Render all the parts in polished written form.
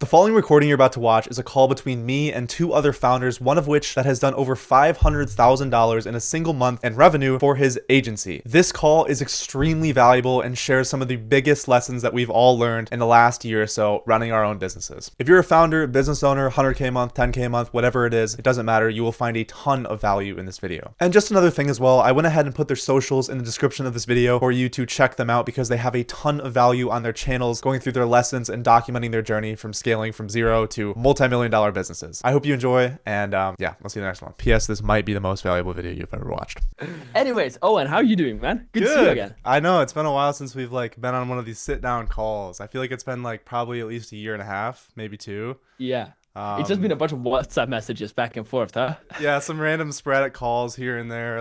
The following recording you're about to watch is a call between me and two other founders, one of which that has done over $500,000 in a single month in revenue for his agency. This call is extremely valuable and shares some of the biggest lessons that we've all learned in the last year or so running our own businesses. If you're a founder, business owner, 100K a month, 10K a month, whatever it is, it doesn't matter. You will find a ton of value in this video. And just another thing as well, I went ahead and put their socials in the description of this video for you to check them out because they have a ton of value on their channels, going through their lessons and documenting their journey from scaling from zero to multi-million-dollar businesses. I hope you enjoy, and yeah, we'll see you in the next one. P.S. This might be the most valuable video you've ever watched. Anyways, Owen, how are you doing, man? Good to see you again. I know it's been a while since we've been on one of these sit-down calls. I feel like it's been probably at least a year and a half, maybe two. Yeah. It's just been a bunch of WhatsApp messages back and forth, huh? Yeah, some random sporadic calls here and there,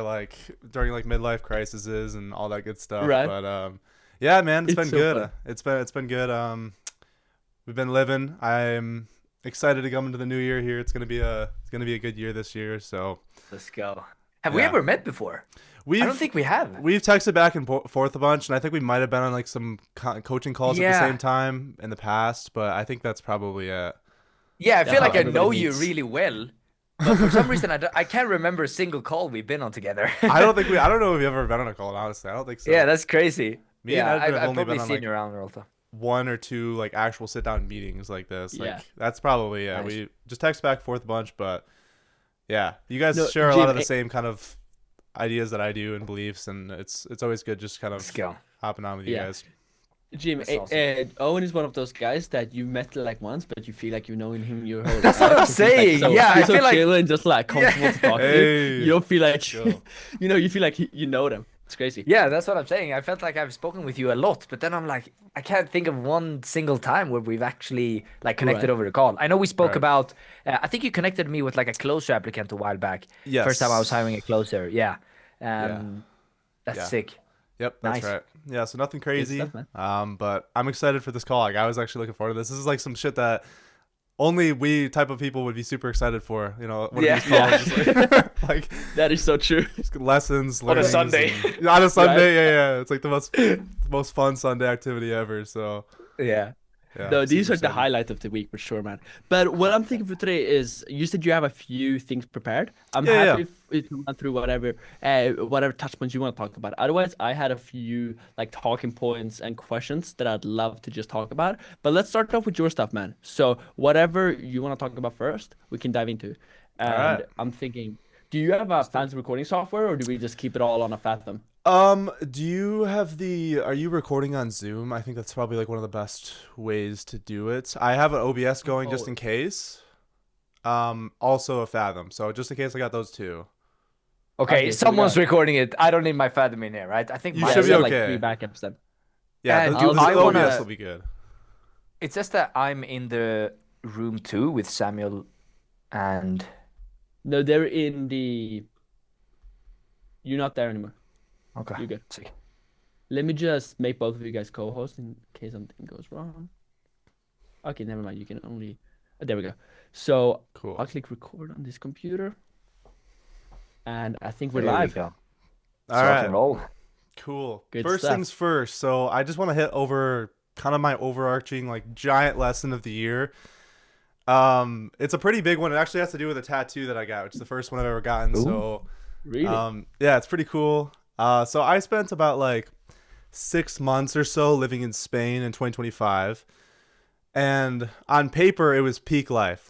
during midlife crises and all that good stuff. Right. But yeah, man, it's been so good. fun. It's been good. We've been living. I'm excited to come into the new year here. It's gonna be a good year this year. So Let's go. Have we ever met before? I don't think we have. We've texted back and forth a bunch, and I think we might have been on some coaching calls at the same time in the past. But I think that's probably it. Yeah, I feel like I everybody know you meets. really well, but for some reason I can't remember a single call we've been on together. I don't know if we've ever been on a call. Honestly, I don't think so. Yeah, that's crazy. Me and Edvin have I've only probably been on, seen you around also. one or two actual sit down meetings like this. Yeah. That's probably it. Nice. We just text back and forth a bunch, but yeah, you guys No, share a lot Jim, of the same kind of ideas that I do and beliefs, and it's always good just kind of Let's go. hopping on with you Yeah. guys. Jim, That's awesome. Owen is one of those guys that you met once, but you feel like you've known him your whole life. That's what I'm 'cause he's, saying. Yeah, I he's so feel like- chill and just comfortable to talk to. Hey, You don't feel like go. you feel like you know them. It's crazy. Yeah, that's what I'm saying. I felt like I've spoken with you a lot, but then I'm like, I can't think of one single time where we've actually connected Right. over the call. I know we spoke Right. about. I think you connected me with a closer applicant a while back. Yes. First time I was hiring a closer. Yeah. Yeah. That's Yeah. sick. Yep, that's Nice. right. Yeah, so nothing crazy. stuff, man. But I'm excited for this call. I was actually looking forward to this. This is some shit that only we type of people would be super excited for. One Yeah. of these calls, just That is so true. just lessons, On a learnings, Sunday. on a Sunday, Right? yeah. It's the most fun Sunday activity ever. So Yeah. yeah. No, these super are the excited. highlight of the week for sure, man. But what I'm thinking for today is, you said you have a few things prepared. I'm Yeah, happy if you run through whatever touch points you want to talk about. Otherwise, I had a few talking points and questions that I'd love to just talk about. But let's start off with your stuff, man. So whatever you want to talk about first, we can dive into. And right. I'm thinking, do you have a fancy recording software, or do we just keep it all on a Fathom? Do you have are you recording on Zoom? I think that's probably one of the best ways to do it. I have an OBS going just in case. Also a Fathom. So just in case I got those two. Okay, Okay, so we someone's got- recording it. I don't need my Fathom in here, right? I think You mine should is be like- okay. 3 backups then. Yeah, And the, do the I OBS wanna- will be good. It says that I'm in the room 2 with Samuel and No, they're in the. You're not there anymore. okay. You're good. Sick. Let me just make both of you guys co-hosts in case something goes wrong. Okay, never mind. You can only. Oh, there we go. So Cool. I'll click record on this computer, and I think we're There we live. go. All Rock right. and roll. Cool. Good First stuff. things first. So I just want to hit over kind of my overarching giant lesson of the year. It's a pretty big one. It actually has to do with a tattoo that I got, which is the first one I've ever gotten. Ooh. So Really? yeah, it's pretty cool. So I spent about 6 months or so living in Spain in 2025. And on paper, it was peak life.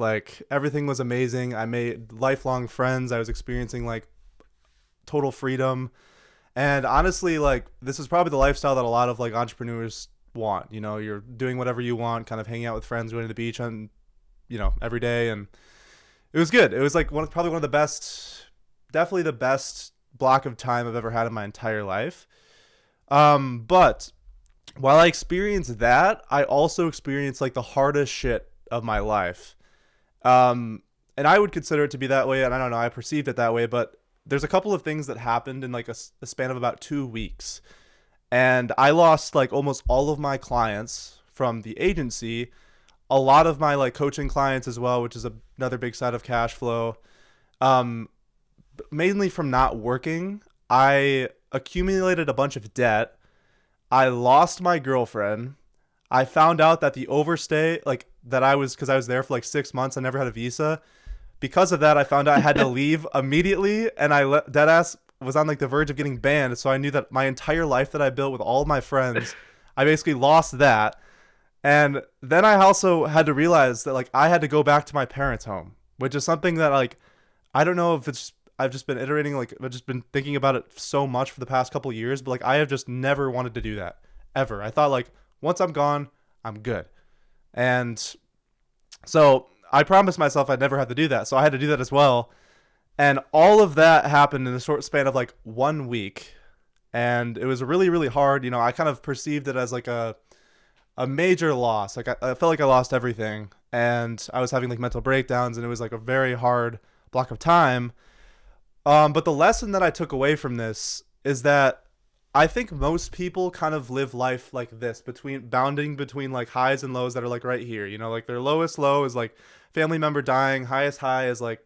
Everything was amazing. I made lifelong friends. I was experiencing total freedom. And honestly, this is probably the lifestyle that a lot of entrepreneurs want. You're doing whatever you want, kind of hanging out with friends, going to the beach on, every day. And it was good. It was probably one of the best, definitely the best block of time I've ever had in my entire life. But while I experienced that, I also experienced the hardest shit of my life. And I would consider it to be that way. And I don't know, I perceived it that way, but there's a couple of things that happened in a span of about 2 weeks. And I lost almost all of my clients from the agency, a lot of my coaching clients as well, which is another big side of cash flow. Mainly from not working. I accumulated a bunch of debt. I lost my girlfriend. I found out that the overstay, like that I was, because I was there for like 6 months, I never had a visa. Because of that, I found out I had to leave immediately, and deadass was on like the verge of getting banned. So I knew that my entire life that I built with all of my friends, I basically lost that. And then I also had to realize that like I had to go back to my parents' home, which is something that like I don't know if it's I've just been iterating, like I've just been thinking about it so much for the past couple of years, but like I have just never wanted to do that ever. I thought like once I'm gone, I'm good. And so I promised myself I'd never have to do that. So I had to do that as well. And all of that happened in the short span of like 1 week. And it was really, really hard. You know, I kind of perceived it as like a major loss. Like I felt like I lost everything. And I was having like mental breakdowns, and it was like a very hard block of time. But the lesson that I took away from this is that I think most people kind of live life like this, bounding between like highs and lows that are like right here. You know, like their lowest low is like family member dying, highest high is like,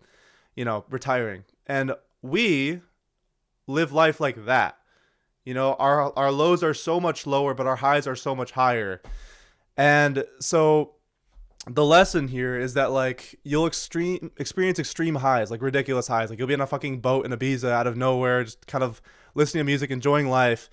you know, retiring. And we live life like that. You know, our lows are so much lower, but our highs are so much higher. And so the lesson here is that like you'll experience extreme highs, like ridiculous highs. Like you'll be on a fucking boat in Ibiza out of nowhere, just kind of listening to music, enjoying life,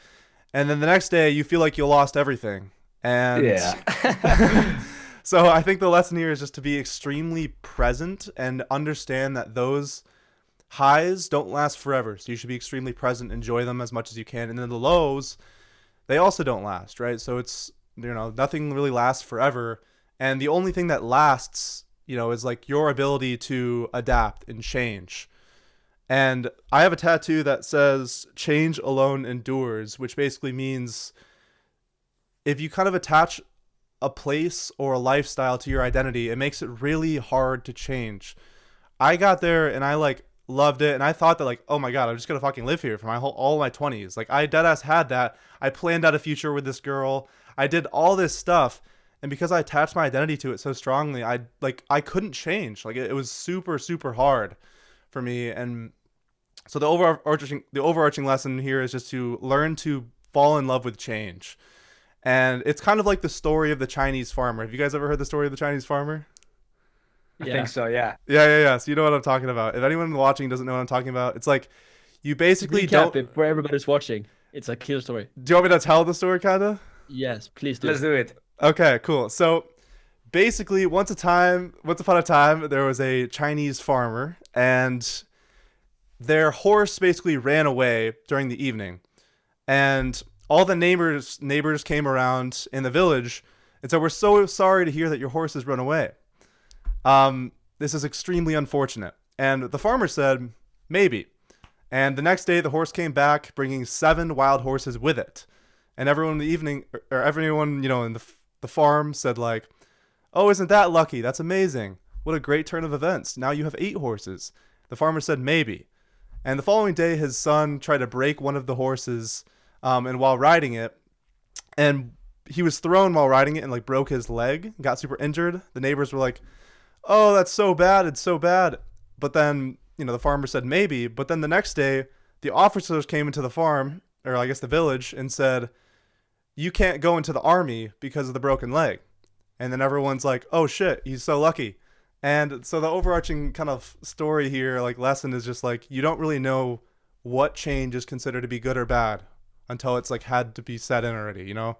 and then the next day you feel like you lost everything. And Yeah. so I think the lesson here is just to be extremely present and understand that those highs don't last forever. So you should be extremely present, enjoy them as much as you can, and then the lows, they also don't last, right? So it's, you know, nothing really lasts forever. And the only thing that lasts, you know, is like your ability to adapt and change. And I have a tattoo that says change alone endures, which basically means if you kind of attach a place or a lifestyle to your identity, it makes it really hard to change. I got there and I like loved it, and I thought that like, oh my god, I'm just gonna fucking live here for all my 20s. Like I deadass had that. I planned out a future with this girl. I did all this stuff, and because I attached my identity to it so strongly, I couldn't change. Like it was super super hard for me. And so the overarching lesson here is just to learn to fall in love with change. And it's kind of like the story of the Chinese farmer. Have you guys ever heard the story of the Chinese farmer? I Yeah. think so, yeah. Yeah. So you know what I'm talking about. If anyone watching doesn't know what I'm talking about, it's like you basically Recap don't. it for everybody's watching. It's a killer story. Do you want me to tell the story, kind of? Yes, please do. Let's do it. Okay, cool. So basically, once upon a time, there was a Chinese farmer, and their horse basically ran away during the evening, and all the neighbors came around in the village and said, "We're so sorry to hear that your horse has run away. This is extremely unfortunate." And the farmer said, "Maybe." And the next day, the horse came back, bringing 7 wild horses with it. And everyone in the evening, or everyone, you know, in the farm said like, "Oh, isn't that lucky? That's amazing. What a great turn of events. Now you have 8 horses." The farmer said, "Maybe." And the following day, his son tried to break one of the horses, and while riding it, and he was thrown while riding it and like broke his leg, got super injured. The neighbors were like, "Oh, that's so bad. It's so bad." But then, you know, the farmer said maybe. But then the next day, the officers came into the farm, or I guess the village, and said, "You can't go into the army because of the broken leg." And then everyone's like, "Oh shit, he's so lucky." And so the overarching kind of story here, like lesson, is just like you don't really know what change is considered to be good or bad until it's like had to be set in already, you know?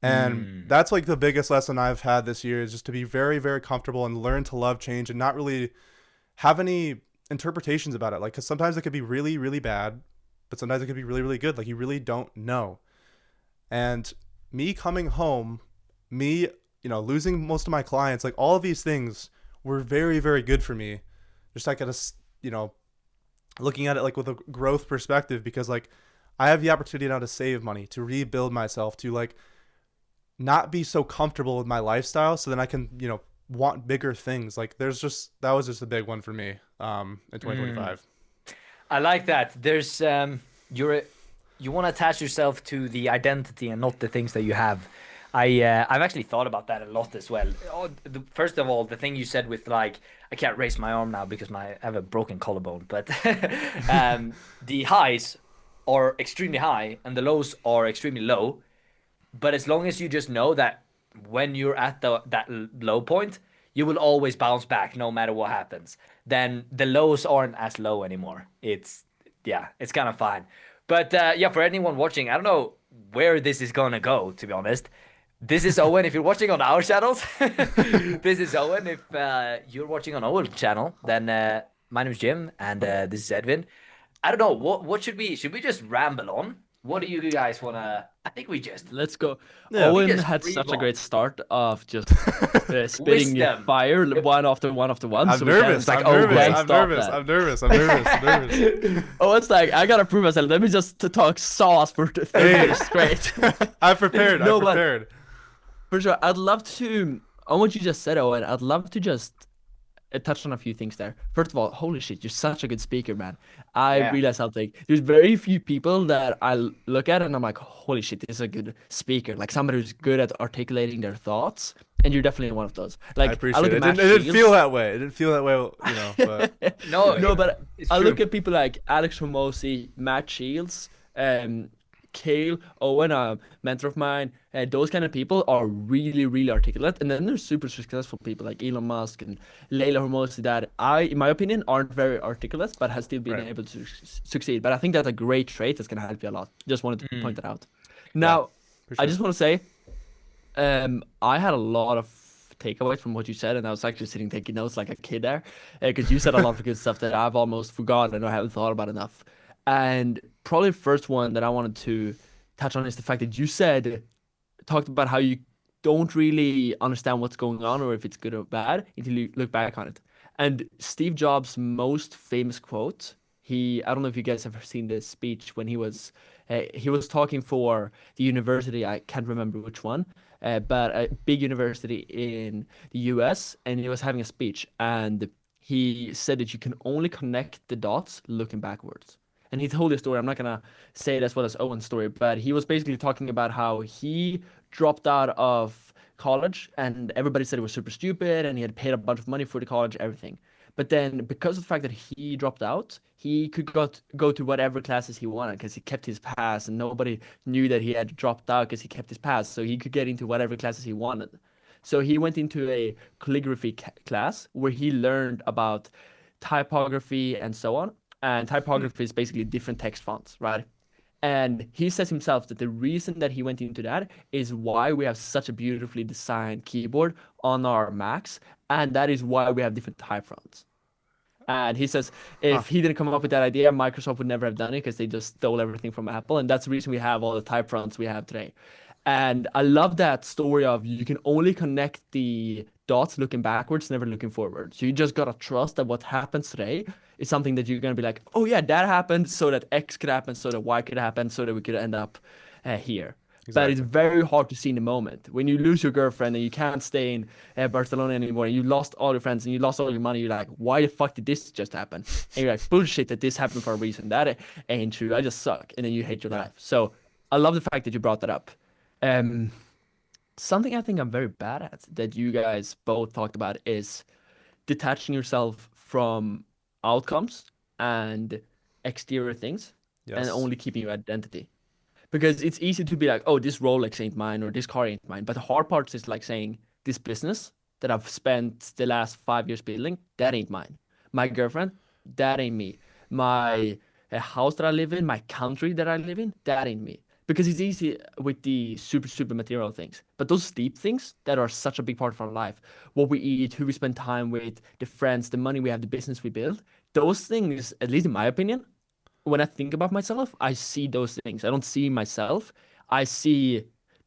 And that's like the biggest lesson I've had this year, is just to be very, very comfortable and learn to love change and not really have any interpretations about it. Like, because sometimes it could be really, really bad, but sometimes it could be really, really good. Like, you really don't know. And me coming home, me, you know, losing most of my clients, like all of these things were very, very good for me. Just like at a, you know, looking at it like with a growth perspective, because like I have the opportunity now to save money, to rebuild myself, to like not be so comfortable with my lifestyle, so then I can, you know, want bigger things. Like that was just a big one for me in 2025. I like that. There's you want to attach yourself to the identity and not the things that you have. I've actually thought about that a lot as well. First of all, the thing you said with like I can't raise my arm now because I have a broken collarbone, but the highs are extremely high and the lows are extremely low. But as long as you just know that when you're at that low point, you will always bounce back no matter what happens. Then the lows aren't as low anymore. It's kind of fine. But yeah, for anyone watching, I don't know where this is gonna go, to be honest. This is Owen. If you're watching on our channels, this is Owen. If you're watching on our channel, then my name is Jim, and this is Edwin. I don't know what should we just ramble on? What do you guys wanna? I think we just Let's go. Yeah. we Owen just had free such a roam. great start of just spitting Wisdom. fire one after one after one. I'm So we can't, nervous. it's like, I'm oh, nervous. can't I'm stop nervous. that. I'm nervous. I'm nervous. I'm nervous. Oh, it's like I gotta prove myself. Let me just talk sauce for 30 Hey. minutes straight. I'm prepared. No, I'm but prepared. for sure, I'd love to. On what you just said, Owen, I'd love to just touch on a few things there. First of all, holy shit, you're such a good speaker, man. I Yeah. realized something. There's very few people that look at and I'm like, holy shit, this is a good speaker. Like somebody who's good at articulating their thoughts, and you're definitely one of those. I Like I appreciate look it. at Matt It didn't feel Shields. that way. It didn't feel that way, but No, No, but it's I true. look at people like Alex Hormozy, Matt Shields, Kale, Owen, a mentor of mine. Those kind of people are really, really articulate. And then there's super successful people like Elon Musk and Layla Hormozy that in my opinion, aren't very articulate, but has still been Right. able to succeed. But I think that's a great trait that's going to help you a lot. Just wanted to point that out. Yeah, Now, for I sure. just want to say, I had a lot of takeaways from what you said, and I was actually sitting taking notes like a kid there, because you said a lot of good stuff that I've almost forgotten or haven't thought about enough. And probably the first one that I wanted to touch on is the fact that you talked about how you don't really understand what's going on or if it's good or bad until you look back on it. And Steve Jobs' most famous quote, I don't know if you guys have ever seen this speech when he was talking for the university, I can't remember which one, but a big university in the US, and he was having a speech, and he said that you can only connect the dots looking backwards. And he told his story. I'm not gonna say it as well as Owen's story, but he was basically talking about how he dropped out of college and everybody said it was super stupid and he had paid a bunch of money for the college, everything. But then because of the fact that he dropped out, he could go to whatever classes he wanted because he kept his pass and nobody knew that he had dropped out because he kept his pass. So he could get into whatever classes he wanted. So he went into a calligraphy class where he learned about typography and so on. And typography is basically different text fonts, right? And he says himself that the reason that he went into that is why we have such a beautifully designed keyboard on our Macs, and that is why we have different type fonts. And he says Huh. if he didn't come up with that idea, Microsoft would never have done it because they just stole everything from Apple, and that's the reason we have all the type fonts we have today. And I love that story of you can only connect the dots looking backwards, never looking forward. So you just gotta trust that what happens today is something that you're gonna be like, oh yeah, that happened, so that X could happen, so that Y could happen, so that we could end up here. But it's Exactly. very hard to see in the moment. When you lose your girlfriend and you can't stay in Barcelona anymore, and you lost all your friends and you lost all your money, you're like, why the fuck did this just happen? And you're like, bullshit that this happened for a reason. That ain't true. I just suck. And then you hate your Yeah. life. So I love the fact that you brought that up. Um, Something I think I'm very bad at that you guys both talked about is detaching yourself from outcomes and exterior things and Yes. only keeping your identity. Because it's easy to be like, oh, this Rolex ain't mine or this car ain't mine. But the hard part is like saying, this business that I've spent the last 5 years building, that ain't mine. My girlfriend, that ain't me. My house that I live in, my country that I live in, that ain't me. Because it's easy with the super, super material things. But those deep things that are such a big part of our life, what we eat, who we spend time with, the friends, the money we have, the business we build, those things, at least in my opinion, when I think about myself, I see those things. I don't see myself. I see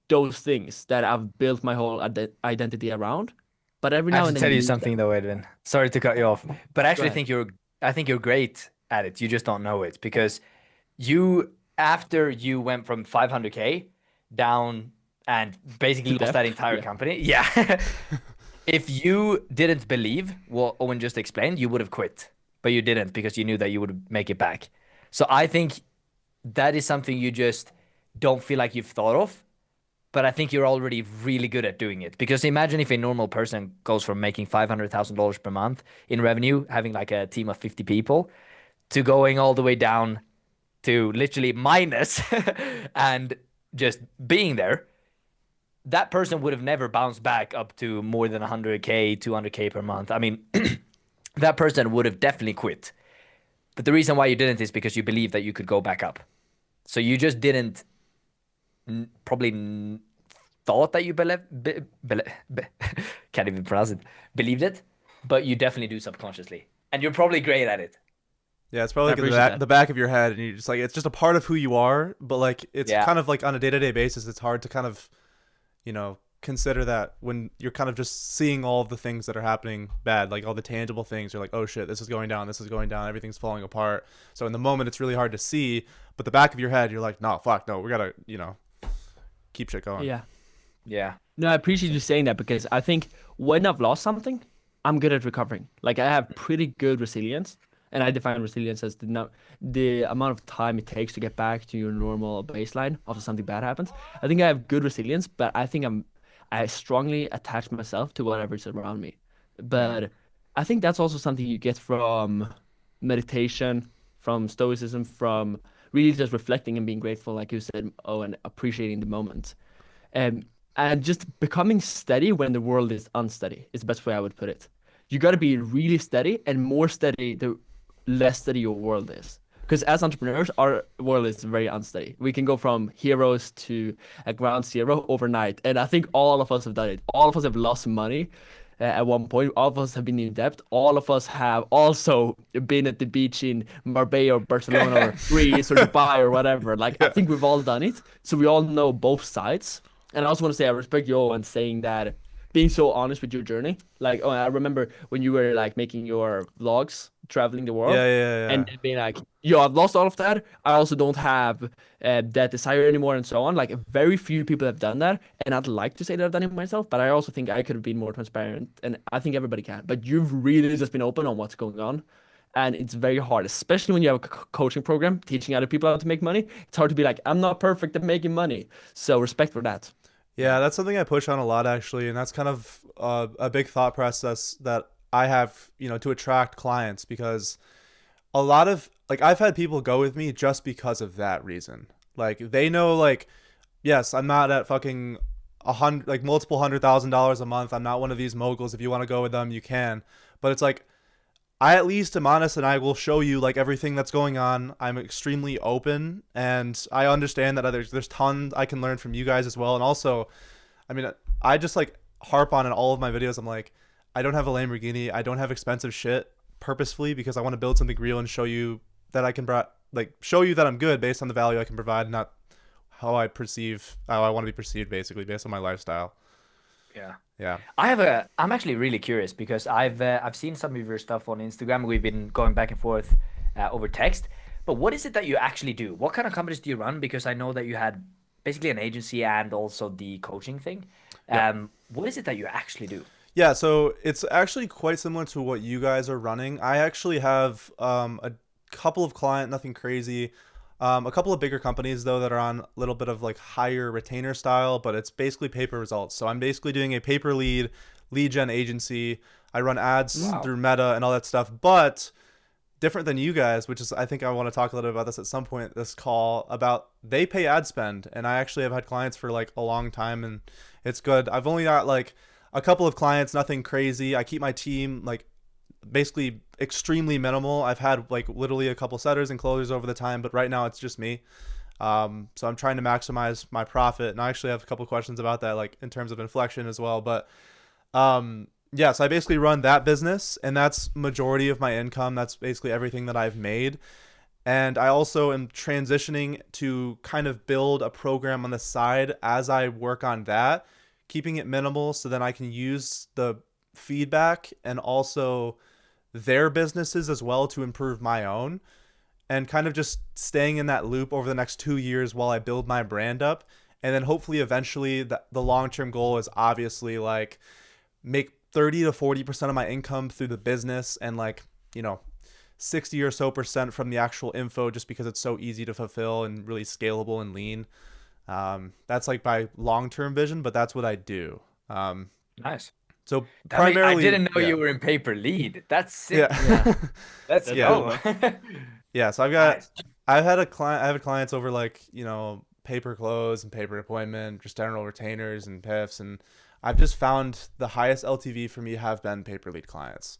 those things that I've built my whole identity around. But every I have now to and then tell you you lose something them. though, Edwin. Sorry to cut you off, but Go ahead. I think you're great at it. You just don't know it because you after you went from 500K down and basically To lost that debt. entire Yeah. company. Yeah. If you didn't believe what Owen just explained, you would have quit, but you didn't because you knew that you would make it back. So I think that is something you just don't feel like you've thought of, but I think you're already really good at doing it. Because imagine if a normal person goes from making $500,000 per month in revenue, having like a team of 50 people, to going all the way down to literally minus and just being there. that person would have never bounced back up to more than 100K, 200K per month. I mean, that person would have definitely quit. But the reason why you didn't is because you believed that you could go back up. So you just didn't probably thought that you can't even pronounce it, believed it, but you definitely do subconsciously, and you're probably great at it. Yeah, it's probably I like in appreciate that. the back of your head, and you just like it's just a part of who you are. But like it's Yeah. kind of like on a day-to-day basis, it's hard to kind of, consider that when you're kind of just seeing all of the things that are happening bad, like all the tangible things. You're like, oh shit, this is going down, everything's falling apart. So in the moment, it's really hard to see. But the back of your head, you're like, no, fuck, no, we gotta, keep shit going. Yeah. Yeah. No, I appreciate you saying that because I think when I've lost something, I'm good at recovering. Like I have pretty good resilience, and I define resilience as the amount of time it takes to get back to your normal baseline after something bad happens. I think I have good resilience, but I strongly attach myself to whatever's around me. But I think that's also something you get from meditation, from stoicism, from really just reflecting and being grateful, like you said, oh, and appreciating the moment. Um, and just becoming steady when the world is unsteady is the best way I would put it. You got to be really steady, and more steady the less steady your world is. Because as entrepreneurs, our world is very unsteady. We can go from heroes to a ground zero overnight, and I think all of us have done it. All of us have lost money at one point. All of us have been in debt. All of us have also been at the beach in Marbella or Barcelona or Greece or Dubai or whatever. Like I Yeah. think we've all done it, so we all know both sides. And I also want to say I respect you all and saying that being so honest with your journey. Like, oh, I remember when you were like making your vlogs, traveling the Yeah, world, yeah, yeah. and being like, yo, I've lost all of that. I also don't have that desire anymore, and so on. Like, very few people have done that, and I'd like to say that I've done it myself, but I also think I could have been more transparent, and I think everybody can. But you've really just been open on what's going on. And it's very hard, especially when you have a coaching program teaching other people how to make money. It's hard to be like, I'm not perfect at making money. So respect for that. Yeah, that's something I push on a lot actually, and that's kind of a big thought process that I have, to attract clients because a lot of like I've had people go with me just because of that reason. Like they know like yes, I'm not at fucking multiple $100,000 a month. I'm not one of these moguls. If you want to go with them, you can. But it's like I at least am honest and I will show you like everything that's going on. I'm extremely open and I understand that there's tons I can learn from you guys as well. And also, I mean, I just like harp on in all of my videos. I'm like, I don't have a Lamborghini. I don't have expensive shit purposefully because I want to build something real and show you that I can show you that I'm good based on the value I can provide, not how I want to be perceived basically based on my lifestyle. Yeah. Yeah. I'm actually really curious because I've seen some of your stuff on Instagram. We've been going back and forth over text. But what is it that you actually do? What kind of companies do you run? Because I know that you had basically an agency and also the coaching thing. Yeah. What is it that you actually do? Yeah, so it's actually quite similar to what you guys are running. I actually have a couple of clients, nothing crazy. A couple of bigger companies though that are on a little bit of like higher retainer style, but it's basically pay per results. So I'm basically doing a pay per lead gen agency. I run ads Wow. through Meta and all that stuff, but different than you guys, which is I think I want to talk a little bit about this at some point this call about they pay ad spend, and I actually have had clients for like a long time and it's good. I've only got like a couple of clients, nothing crazy. I keep my team like basically extremely minimal. I've had like literally a couple setters and closers over the time, but right now it's just me. So I'm trying to maximize my profit, and I actually have a couple questions about that, like in terms of inflection as well. But yeah, so I basically run that business, and that's majority of my income. That's basically everything that I've made. And I also am transitioning to kind of build a program on the side as I work on that, keeping it minimal so then I can use the feedback and also their businesses as well to improve my own, and kind of just staying in that loop over the next 2 years while I build my brand up. And then hopefully eventually the long-term goal is obviously like make 30 to 40% of my income through the business and like, 60 or so percent from the actual info, just because it's so easy to fulfill and really scalable and lean. That's like my long-term vision, but that's what I do. Nice. So I mean, I primarily, didn't know yeah, you were in paper lead. That's sick. yeah, Let's That's Yeah. go. cool, man. yeah. So Nice. I've had clients over like, pay per close and pay per appointment, just general retainers and PIFs, and I've just found the highest LTV for me have been pay per lead clients.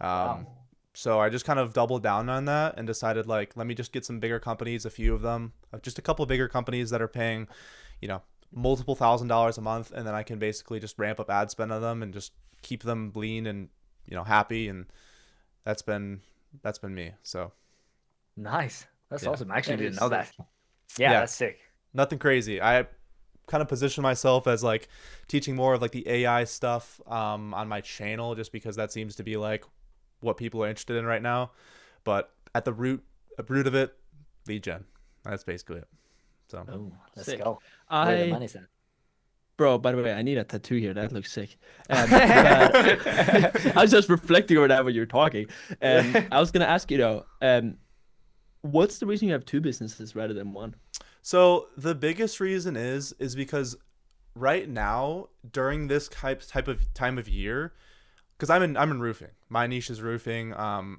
Wow. Um, so I just kind of doubled down on that and decided like, let me just get some bigger companies, a few of them, just a couple of bigger companies that are paying, you know, multiple $1,000s a month, and then I can basically just ramp up ad spend on them and just keep them lean and, you know, happy. And that's been me. So Nice. That's yeah, awesome. I actually That didn't is know that. sick. Yeah, yeah, that's sick. nothing crazy. I kind of position myself as like teaching more of like the AI stuff on my channel, just because that seems to be like what people are interested in right now. But at the root of it, lead gen. That's basically it. So Oh, let's Sick. go. Where the I money's at. Bro, by the way, I need a tattoo here. That looks sick. But I was just reflecting over that when you were talking. I was gonna ask you though, what's the reason you have two businesses rather than one? so the biggest reason is because right now during this type of time of year, because I'm in roofing. My niche is roofing.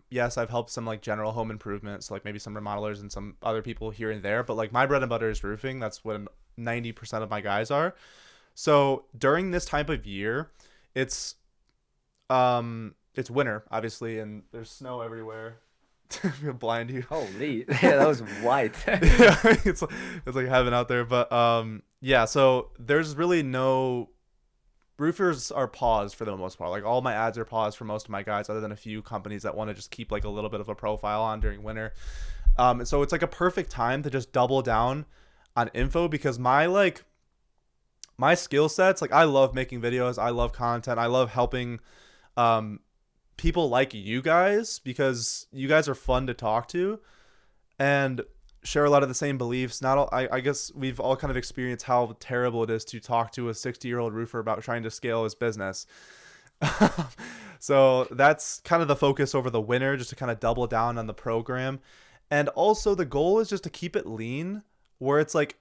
Yes, I've helped some like general home improvements, so like maybe some remodelers and some other people here and there. But like my bread and butter is roofing. That's what 90% of my guys are. So during this type of year, it's it's winter obviously, and there's snow everywhere. It'll blind you. Holy, yeah, that was white. Yeah, it's like heaven out there. But yeah. So there's really no roofers are paused for the most part. Like all my ads are paused for most of my guys, other than a few companies that want to just keep like a little bit of a profile on during winter. So it's like a perfect time to just double down on info, because my skill sets, like I love making videos, I love content, I love helping um people like you guys, because you guys are fun to talk to and share a lot of the same beliefs. Not all, I guess we've all kind of experienced how terrible it is to talk to a 60-year-old roofer about trying to scale his business. So that's kind of the focus over the winter, just to kind of double down on the program. And also the goal is just to keep it lean, where it's like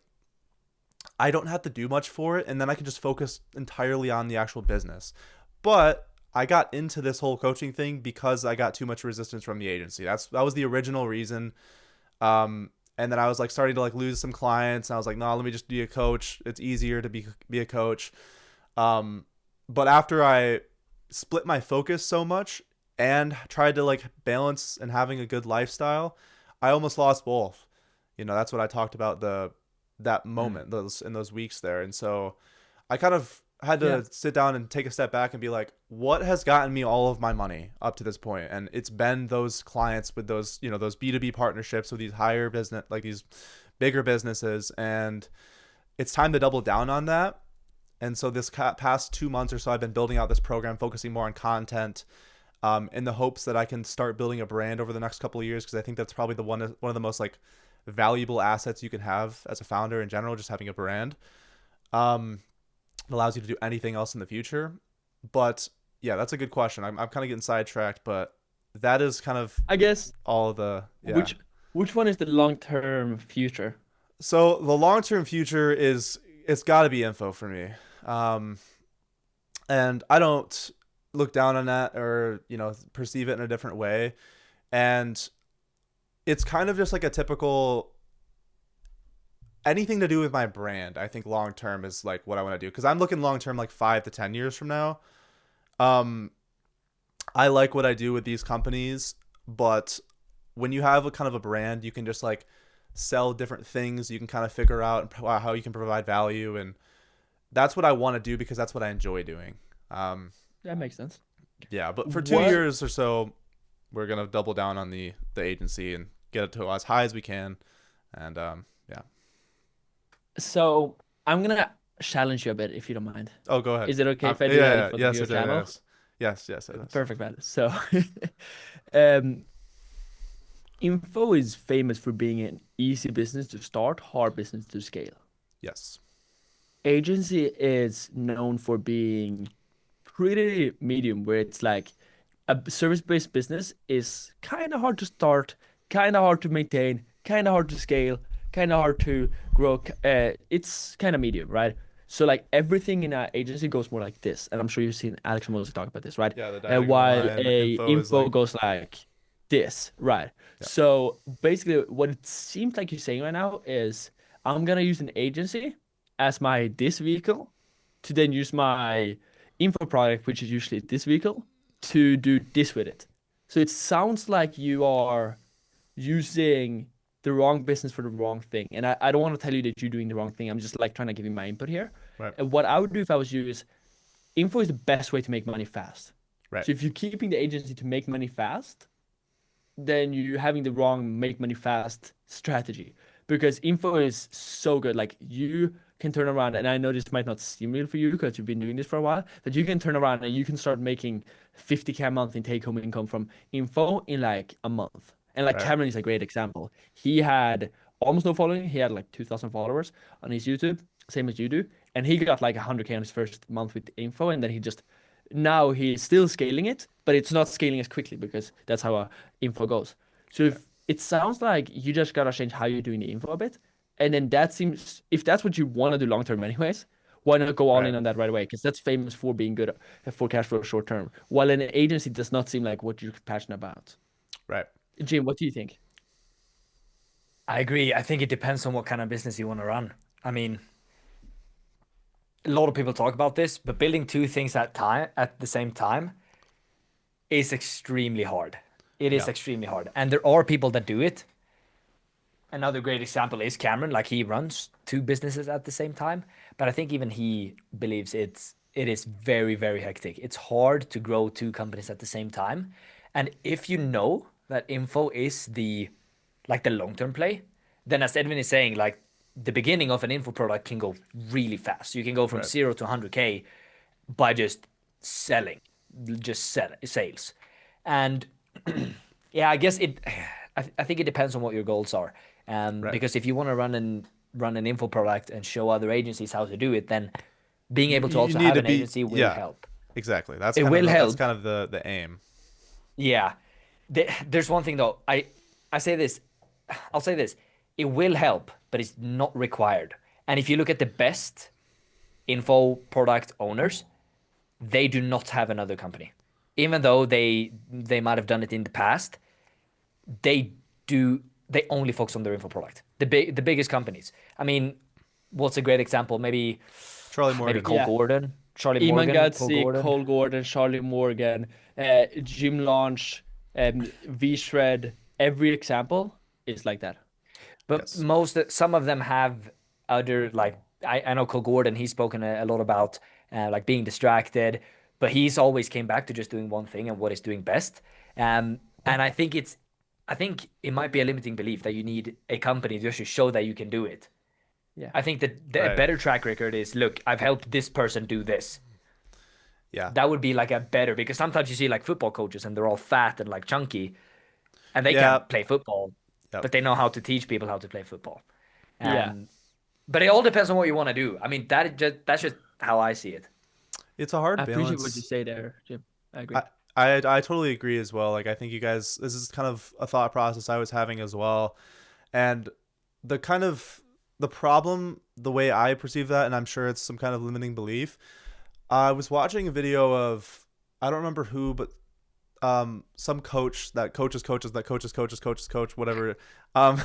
I don't have to do much for it, and then I can just focus entirely on the actual business. But I got into this whole coaching thing because I got too much resistance from the agency. That was the original reason. And then I was like starting to like lose some clients, and I was like, no, let me just be a coach. It's easier to be a coach. But after I split my focus so much and tried to like balance and having a good lifestyle, I almost lost both. You know, that's what I talked about that moment, those weeks there. And so I kind of had Yeah. to sit down and take a step back and be like, what has gotten me all of my money up to this point? And it's been those clients with those, you know, those B2B partnerships with these higher business, like these bigger businesses. And it's time to double down on that. And so this past 2 months or so, I've been building out this program, focusing more on content, in the hopes that I can start building a brand over the next couple of years. Because I think that's probably one of the most like valuable assets you can have as a founder in general, just having a brand. It allows you to do anything else in the future. But yeah, that's a good question. I'm kind of getting sidetracked, but that is kind of I guess all of the, yeah. which one is the long-term future? So the long-term future is, it's got to be info for me. And I don't look down on that or, you know, perceive it in a different way. And it's kind of just like a typical anything to do with my brand. I think long term is like what I want to do, because I'm looking long term, like 5 to 10 years from now. I like what I do with these companies, but when you have a kind of a brand, you can just like sell different things. You can kind of figure out how you can provide value, and that's what I want to do because that's what I enjoy doing. That makes sense. Yeah, but for 2 years or so, we're gonna double down on the agency and get it to as high as we can, and yeah. So I'm gonna challenge you a bit if you don't mind. Oh, go ahead. Is it okay if I do Yeah, that for the yes, viewers' it channel? is. Yes, it is. Perfect, man. So, um, Info is famous for being an easy business to start, hard business to scale. Yes. Agency is known for being pretty medium, where it's like a service-based business is kind of hard to start, kind of hard to maintain, kind of hard to scale, kind of hard to grow. It's kind of medium, right? So like everything in our agency goes more like this, and I'm sure you've seen Alex and Moses talk about this, right? Yeah, the diagonal While line a info is info like, goes like this, right? yeah. So basically, what it seems like you're saying right now is I'm gonna use an agency as my this vehicle to then use my info product, which is usually this vehicle, to do this with it. So it sounds like you are using the wrong business for the wrong thing. And I don't want to tell you that you're doing the wrong thing. I'm just like trying to give you my input here. Right. And what I would do if I was you is info is the best way to make money fast. Right. So if you're keeping the agency to make money fast, then you're having the wrong make money fast strategy because info is so good. Like you can turn around, and I know this might not seem real for you because you've been doing this for a while, but you can turn around and you can start making 50K a month in take home income from info in like a month. And like Right. Cameron is a great example. He had almost no following. He had like 2,000 followers on his YouTube, same as you do. And he got like 100K on his first month with info. And then he just, now he's still scaling it, but it's not scaling as quickly because that's how info goes. So if it sounds like you just gotta change how you're doing the info a bit. And then that seems, if that's what you want to do long term anyways, why not go all Right. in on that right away? Because that's famous for being good for cash flow short term. While an agency does not seem like what you're passionate about. Right. Jim, what do you think? I agree. I think it depends on what kind of business you want to run. I mean, a lot of people talk about this, but building two things at the same time is extremely hard. It is Yeah. extremely hard. And there are people that do it. Another great example is Cameron, like he runs two businesses at the same time, but I think even he believes it is very, very hectic. It's hard to grow two companies at the same time. And if you know that info is the long-term play, then as Edwin is saying, like the beginning of an info product can go really fast. You can go from Right. 0 to 100K by just selling, sales. And yeah, I guess I think it depends on what your goals are. Right. Because if you want to run an info product and show other agencies how to do it, then being able to also need have to an be- agency will yeah. help. Exactly. That's It kind will of that's help. kind of the aim. Yeah. There's one thing though. I say this. I'll say this. It will help, but it's not required. And if you look at the best info product owners, they do not have another company. Even though they might have done it in the past, they only focus on their info product. The biggest companies. I mean, what's a great example? Maybe Charlie maybe Morgan. Cole Yeah. Gordon, Charlie Iman Morgan, Cole Gadzhi, Gordon. Cole Gordon, Charlie Morgan, Jim Launch, V-Shred, every example is like that. But Yes. some of them have other like I know Cole Gordon. He's spoken a lot about like being distracted, but he's always came back to just doing one thing and what he's doing best. And I think it might be a limiting belief that you need a company just to show that you can do it. Yeah. I think that a Right. better track record is look, I've helped this person do this. Yeah. That would be like a better because sometimes you see like football coaches and they're all fat and like chunky, and they Yeah. can't play football, Yep. but they know how to teach people how to play football. Yeah. But it all depends on what you want to do. I mean, that's just how I see it. It's a hard I appreciate what balance. you say there, Jim. I agree. I totally agree as well. Like I think you guys, this is kind of a thought process I was having as well, and the problem, the way I perceive that, and I'm sure it's some kind of limiting belief. I was watching a video of, I don't remember who, but some coach that coach, whatever. On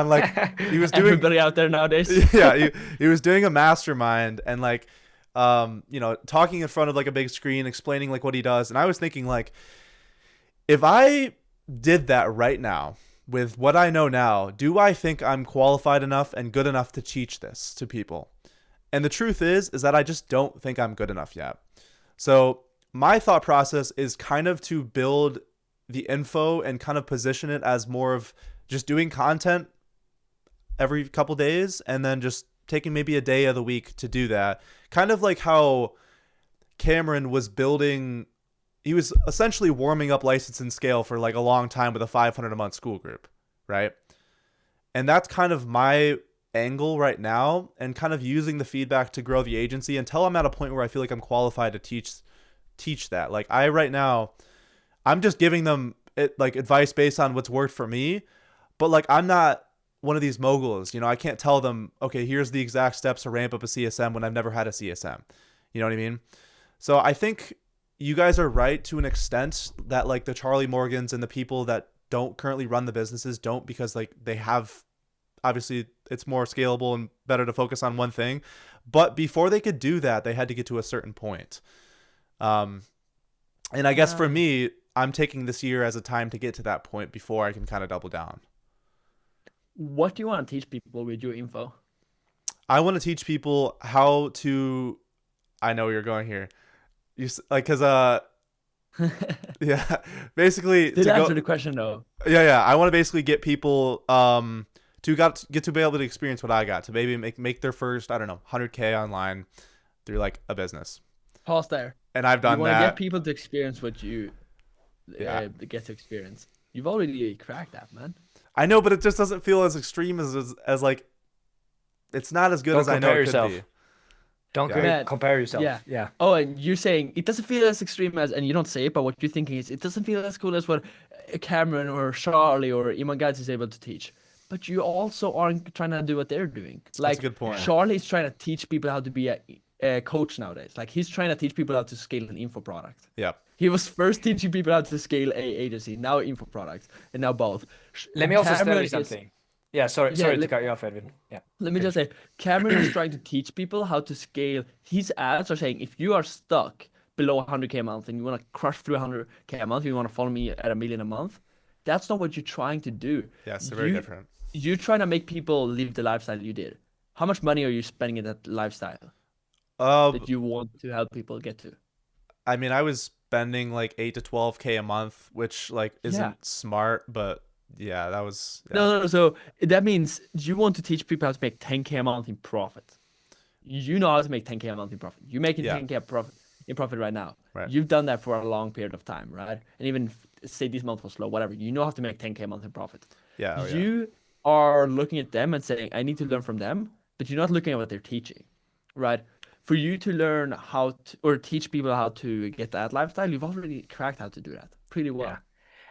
like he was doing Everybody out there nowadays. yeah, he was doing a mastermind and like talking in front of like a big screen explaining like what he does, and I was thinking like if I did that right now with what I know now, do I think I'm qualified enough and good enough to teach this to people? And the truth is that I just don't think I'm good enough yet. So my thought process is kind of to build the info and kind of position it as more of just doing content every couple days and then just taking maybe a day of the week to do that. Kind of like how Cameron was building, he was essentially warming up License and Scale for like a long time with a 500 a month school group, right? And that's kind of my angle right now, and kind of using the feedback to grow the agency until I'm at a point where I feel like I'm qualified to teach that. Like right now, I'm just giving them like advice based on what's worked for me, but like I'm not one of these moguls, I can't tell them, okay, here's the exact steps to ramp up a CSM when I've never had a CSM. You know what I mean? So I think you guys are right to an extent that like the Charlie Morgans and the people that don't currently run the businesses don't, because like they have, obviously it's more scalable and better to focus on one thing. But before they could do that, they had to get to a certain point. Um, and I guess for Um, me, I'm taking this year as a time to get to that point before I can kind of double down. what do you want to teach people with your info? I want to teach people how to. I know where you're going here. Like, cause yeah, basically Did to go. answer the question though. Yeah. I want to basically get people to get to be able to experience what I got, to maybe make their first, I don't know, 100K online through like a business. Pause there. And I've You done want to get that. people to experience what you Yeah. get to experience. You've already cracked that, man. I know, but it just doesn't feel as extreme as like it's not as good Don't as I know compare it could yourself. be. Don't Yeah. Man, compare yourself. yeah. Yeah. Oh, and you're saying it doesn't feel as extreme as, and you don't say it, but what you're thinking is it doesn't feel as cool as what Cameron or Charlie or Iman Guides is able to teach. But you also aren't trying to do what they're doing. That's a Like good point. Charlie's trying to teach people how to be a coach nowadays. Like he's trying to teach people how to scale an info product. Yeah. He was first teaching people how to scale a agency, now info product, and now both. Let me also tell Cameron you is- something. Yeah, sorry Yeah, to let- cut you off, Edwin. Yeah. Let me just say, Cameron is trying to teach people how to scale. His ads are saying if you are stuck below 100K a month and you want to crush through 100K a month, you want to follow me at 1 million a month, that's not what you're trying to do. Yeah, it's very different. You're trying to make people live the lifestyle you did. How much money are you spending in that lifestyle that you want to help people get to? I mean, I was spending like 8 to 12K a month, which like isn't Yeah. smart, but yeah, that was yeah. No. So that means you want to teach people how to make 10K a month in profit. You know how to make 10K a month in profit. You're making Yeah. 10K in profit right now. Right. You've done that for a long period of time, right? And even say this month was slow, whatever. You know how to make 10K a month in profit. Yeah, oh, yeah. You are looking at them and saying, I need to learn from them, but you're not looking at what they're teaching, right? For you to learn how to, or teach people how to get that lifestyle, you've already cracked how to do that pretty well. Yeah.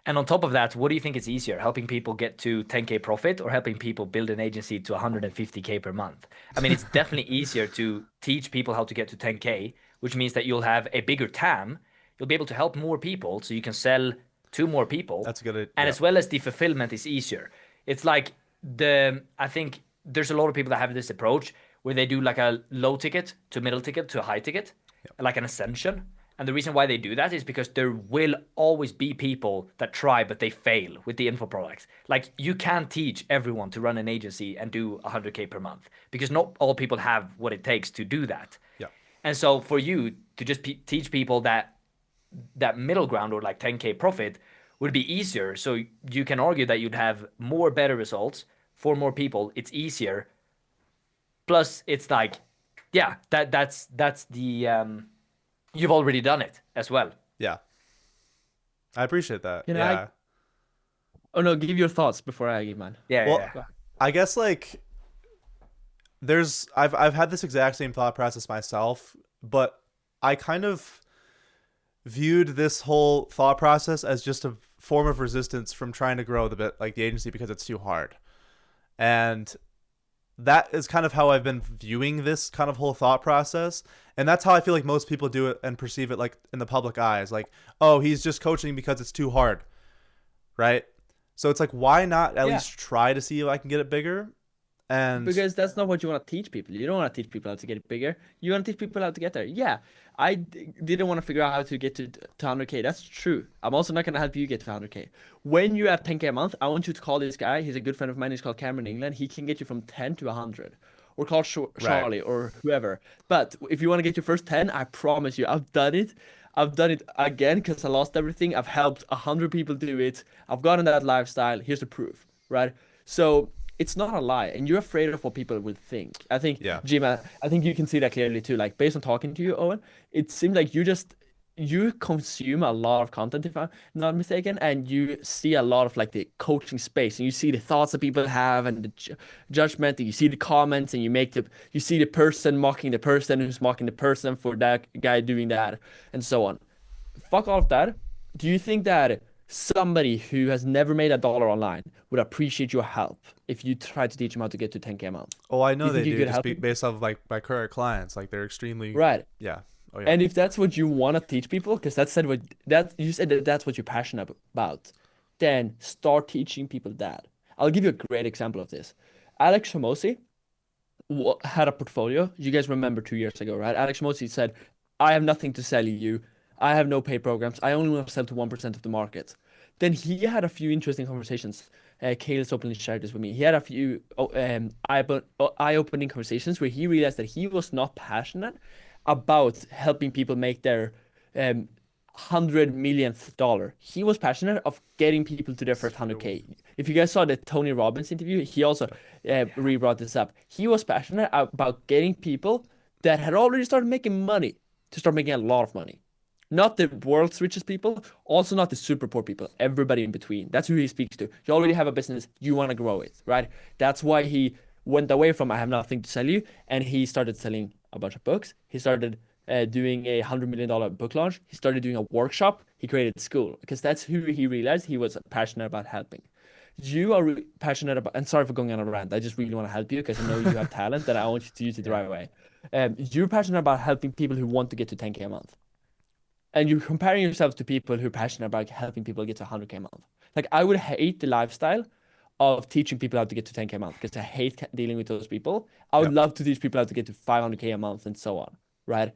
And on top of that, what do you think is easier, helping people get to 10K profit or helping people build an agency to 150K per month? I mean, it's definitely easier to teach people how to get to 10K, which means that you'll have a bigger TAM. You'll be able to help more people so you can sell to more people. That's a good idea. And as well as the fulfillment is easier. It's like I think there's a lot of people that have this approach where they do like a low ticket to middle ticket to a high ticket, like an ascension. And the reason why they do that is because there will always be people that try, but they fail with the info products. Like you can't teach everyone to run an agency and do 100K per month because not all people have what it takes to do that. Yeah. And so for you to just teach people that middle ground or like 10K profit would be easier. So you can argue that you'd have more better results for more people. It's easier. Plus it's like, yeah, that's the you've already done it as well. Yeah. I appreciate that. Can yeah. Oh no, give your thoughts before I give mine. Yeah, Well, yeah. I guess like I've had this exact same thought process myself, but I kind of viewed this whole thought process as just a form of resistance from trying to grow the agency because it's too hard. And that is kind of how I've been viewing this kind of whole thought process. And that's how I feel like most people do it and perceive it, like in the public eyes, like, oh, he's just coaching because it's too hard. Right. So it's like, why not at least try to see if I can get it bigger? And Because that's not what you want to teach people. You don't want to teach people how to get it bigger. You want to teach people how to get there. Yeah, I didn't want to figure out how to get to 100K. That's true. I'm also not going to help you get to 100K. When you have 10K a month, I want you to call this guy. He's a good friend of mine. He's called Cameron England. He can get you from 10 to 100. Or call Charlie or whoever. But if you want to get your first 10, I promise you, I've done it. I've done it again because I lost everything. I've helped 100 people do it. I've gotten that lifestyle. Here's the proof, right? So it's not a lie, and you're afraid of what people will think. I think, Jim, I think you can see that clearly too. Like based on talking to you, Owen, it seems like you consume a lot of content, if I'm not mistaken, and you see a lot of like the coaching space, and you see the thoughts that people have and the judgment, and you see the comments, and you see the person mocking the person who's mocking the person for that guy doing that, and so on. Fuck all of that. Do you think that somebody who has never made $1 online would appreciate your help if you try to teach them how to get to 10K a month? Oh, I know they do, just them? based off of like my current clients. Like they're extremely right. Yeah. Oh, yeah. And if that's what you want to teach people, because you said that that's what you're passionate about, then start teaching people that. I'll give you a great example of this. Alex Hormozi had a portfolio. You guys remember 2 years ago, right? Alex Hormozi said, "I have nothing to sell you. I have no paid programs. I only want to sell to 1% of the market." Then he had a few interesting conversations. Kale's openly shared this with me. He had a few eye-opening conversations where he realized that he was not passionate about helping people make their 100 millionth dollar. He was passionate of getting people to their first 100K. If you guys saw the Tony Robbins interview, he also re-brought this up. He was passionate about getting people that had already started making money to start making a lot of money. Not the world's richest people, also not the super poor people, everybody in between. That's who he speaks to. You already have a business, you want to grow it, right? That's why he went away from I have nothing to sell you, and he started selling a bunch of books. He started doing a $100 million book launch. He started doing a workshop. He created a school because that's who he realized he was passionate about helping. You are passionate about, and sorry for going on a rant. I just really want to help you because I know you have talent that I want you to use it the right way. You're passionate about helping people who want to get to 10K a month. And you're comparing yourself to people who are passionate about helping people get to 100K a month. Like, I would hate the lifestyle of teaching people how to get to 10K a month because I hate dealing with those people. I would love to teach people how to get to 500K a month and so on, right?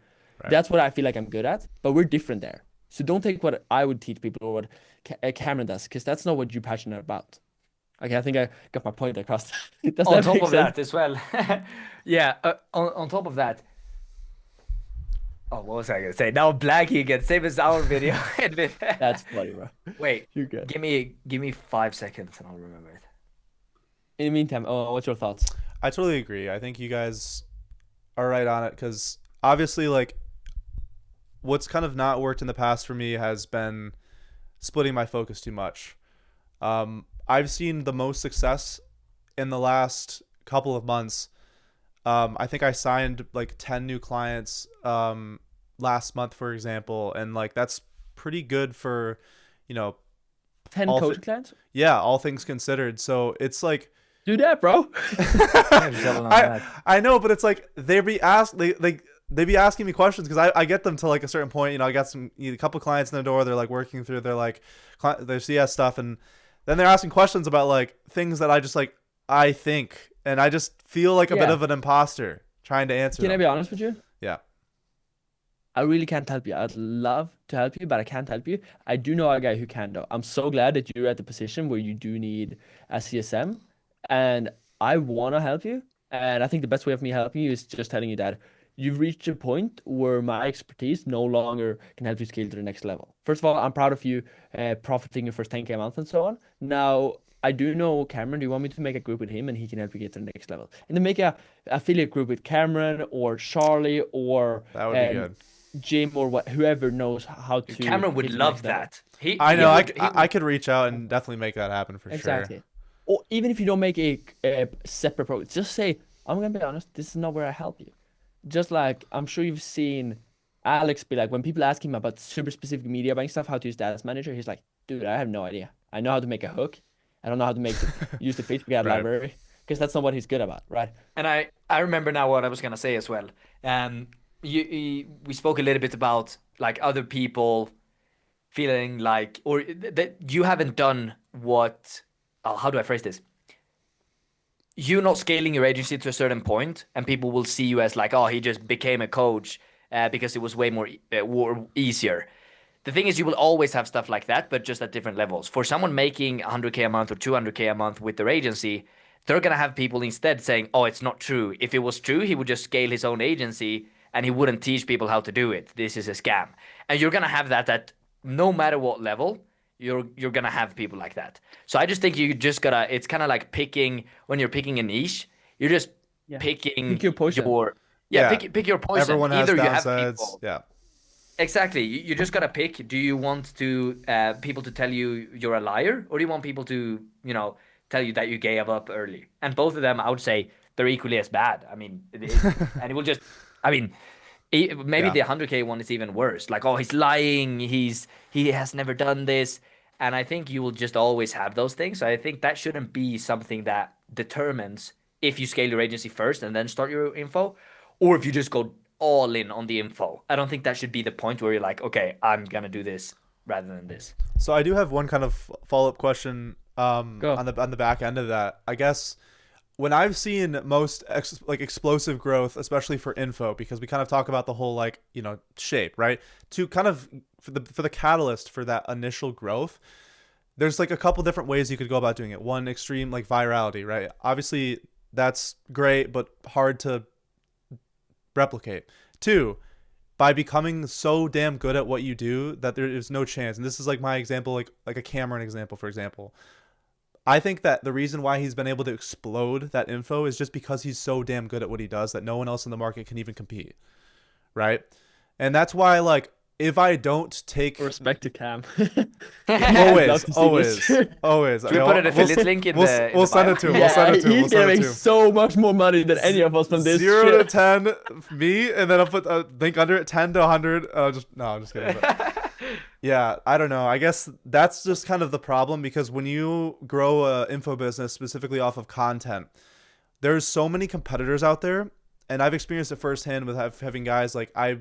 That's what I feel like I'm good at, but we're different there. So don't take what I would teach people or what Cameron does, because that's not what you're passionate about. Okay, I think I got my point across. Does On that top make of sense? that as well. Yeah, on top of that. Oh, what was I gonna say? Now I'm blanking again. Same as our video. That's funny, bro. Wait, You're good. give me 5 seconds and I'll remember it. In the meantime, what's your thoughts? I totally agree. I think you guys are right on it because obviously, like, what's kind of not worked in the past for me has been splitting my focus too much. I've seen the most success in the last couple of months. I think I signed like 10 new clients last month, for example, and like that's pretty good for, you know, 10 all coaching clients? yeah, all things considered. So it's like Do that, bro. I know, but it's like they be asking me questions because I get them to like a certain point. You know, I got a couple clients in the door. They're like working through their CS stuff, and then they're asking questions about like things that I just like I think, and I just feel like a bit Yeah. of an imposter trying to answer Can I them. be honest with you? Yeah. I really can't help you. I'd love to help you, but I can't help you. I do know a guy who can, though. I'm so glad that you're at the position where you do need a CSM, and I want to help you. And I think the best way of me helping you is just telling you that you've reached a point where my expertise no longer can help you scale to the next level. First of all, I'm proud of you profiting your first 10K a month and so on. Now, I do know Cameron. Do you want me to make a group with him and he can help you get to the next level? And then make a affiliate group with Cameron or Charlie or That would be good. Jim or whoever knows how to Cameron would get to the love next level. that. He I he know. would, he I would could reach out and definitely make that happen for Exactly. sure. Or even if you don't make a separate program, just say, I'm gonna be honest, this is not where I help you. Just like I'm sure you've seen Alex be like, when people ask him about super specific media buying stuff, how to use Ads Manager, he's like, dude, I have no idea. I know how to make a hook. I don't know how to use the Facebook ad Right. library because that's not what he's good about, right? And I remember now what I was gonna say as well. We spoke a little bit about like other people feeling like, or that you haven't done what. Oh, how do I phrase this? You're not scaling your agency to a certain point, and people will see you as like, oh, he just became a coach because it was way more easier. The thing is, you will always have stuff like that, but just at different levels. For someone making 100K a month or 200K a month with their agency, they're gonna have people instead saying, "Oh, it's not true. If it was true, he would just scale his own agency and he wouldn't teach people how to do it. This is a scam." And you're gonna have that at no matter what level, you're gonna have people like that. So I just think you just gotta. It's kind of like picking when you're picking a niche. You're just Yeah. picking Pick your poison. Yeah. pick your poison. Everyone has Either you have downsides. people. Yeah. Exactly. You just gotta pick. Do you want to people to tell you you're a liar, or do you want people to tell you that you gave up early? And both of them, I would say, they're equally as bad. I mean, and it will just. I mean, maybe Yeah. the 100K one is even worse. Like, oh, he's lying. He has never done this. And I think you will just always have those things. So I think that shouldn't be something that determines if you scale your agency first and then start your info, or if you just go all in on the info. I don't think that should be the point where you're like, okay, I'm gonna do this rather than this. So I do have one kind of follow-up question Go. on the back end of that. I guess when I've seen most like explosive growth, especially for info, because we kind of talk about the whole like, you know, shape, right? To kind of for the catalyst for that initial growth, there's like a couple different ways you could go about doing it. One, extreme like virality, right? Obviously that's great, but hard to replicate. Two, by becoming so damn good at what you do that there is no chance. And this is like my example, like a Cameron example, for example. I think that the reason why he's been able to explode that info is just because he's so damn good at what he does that no one else in the market can even compete, right? And that's why, like, if I don't take Respect to Cam. always, to see always, this. always. Should we put an affiliate link in the We'll in the send bio? it to him. We'll send it to him. We'll He's gonna send it make to him. so much more money than any of us from this 0 shit. to 10, me, and then I'll put a link under it. 10 to 100. I'm just kidding. But yeah, I don't know. I guess that's just kind of the problem, because when you grow a info business specifically off of content, there's so many competitors out there, and I've experienced it firsthand with having guys like, I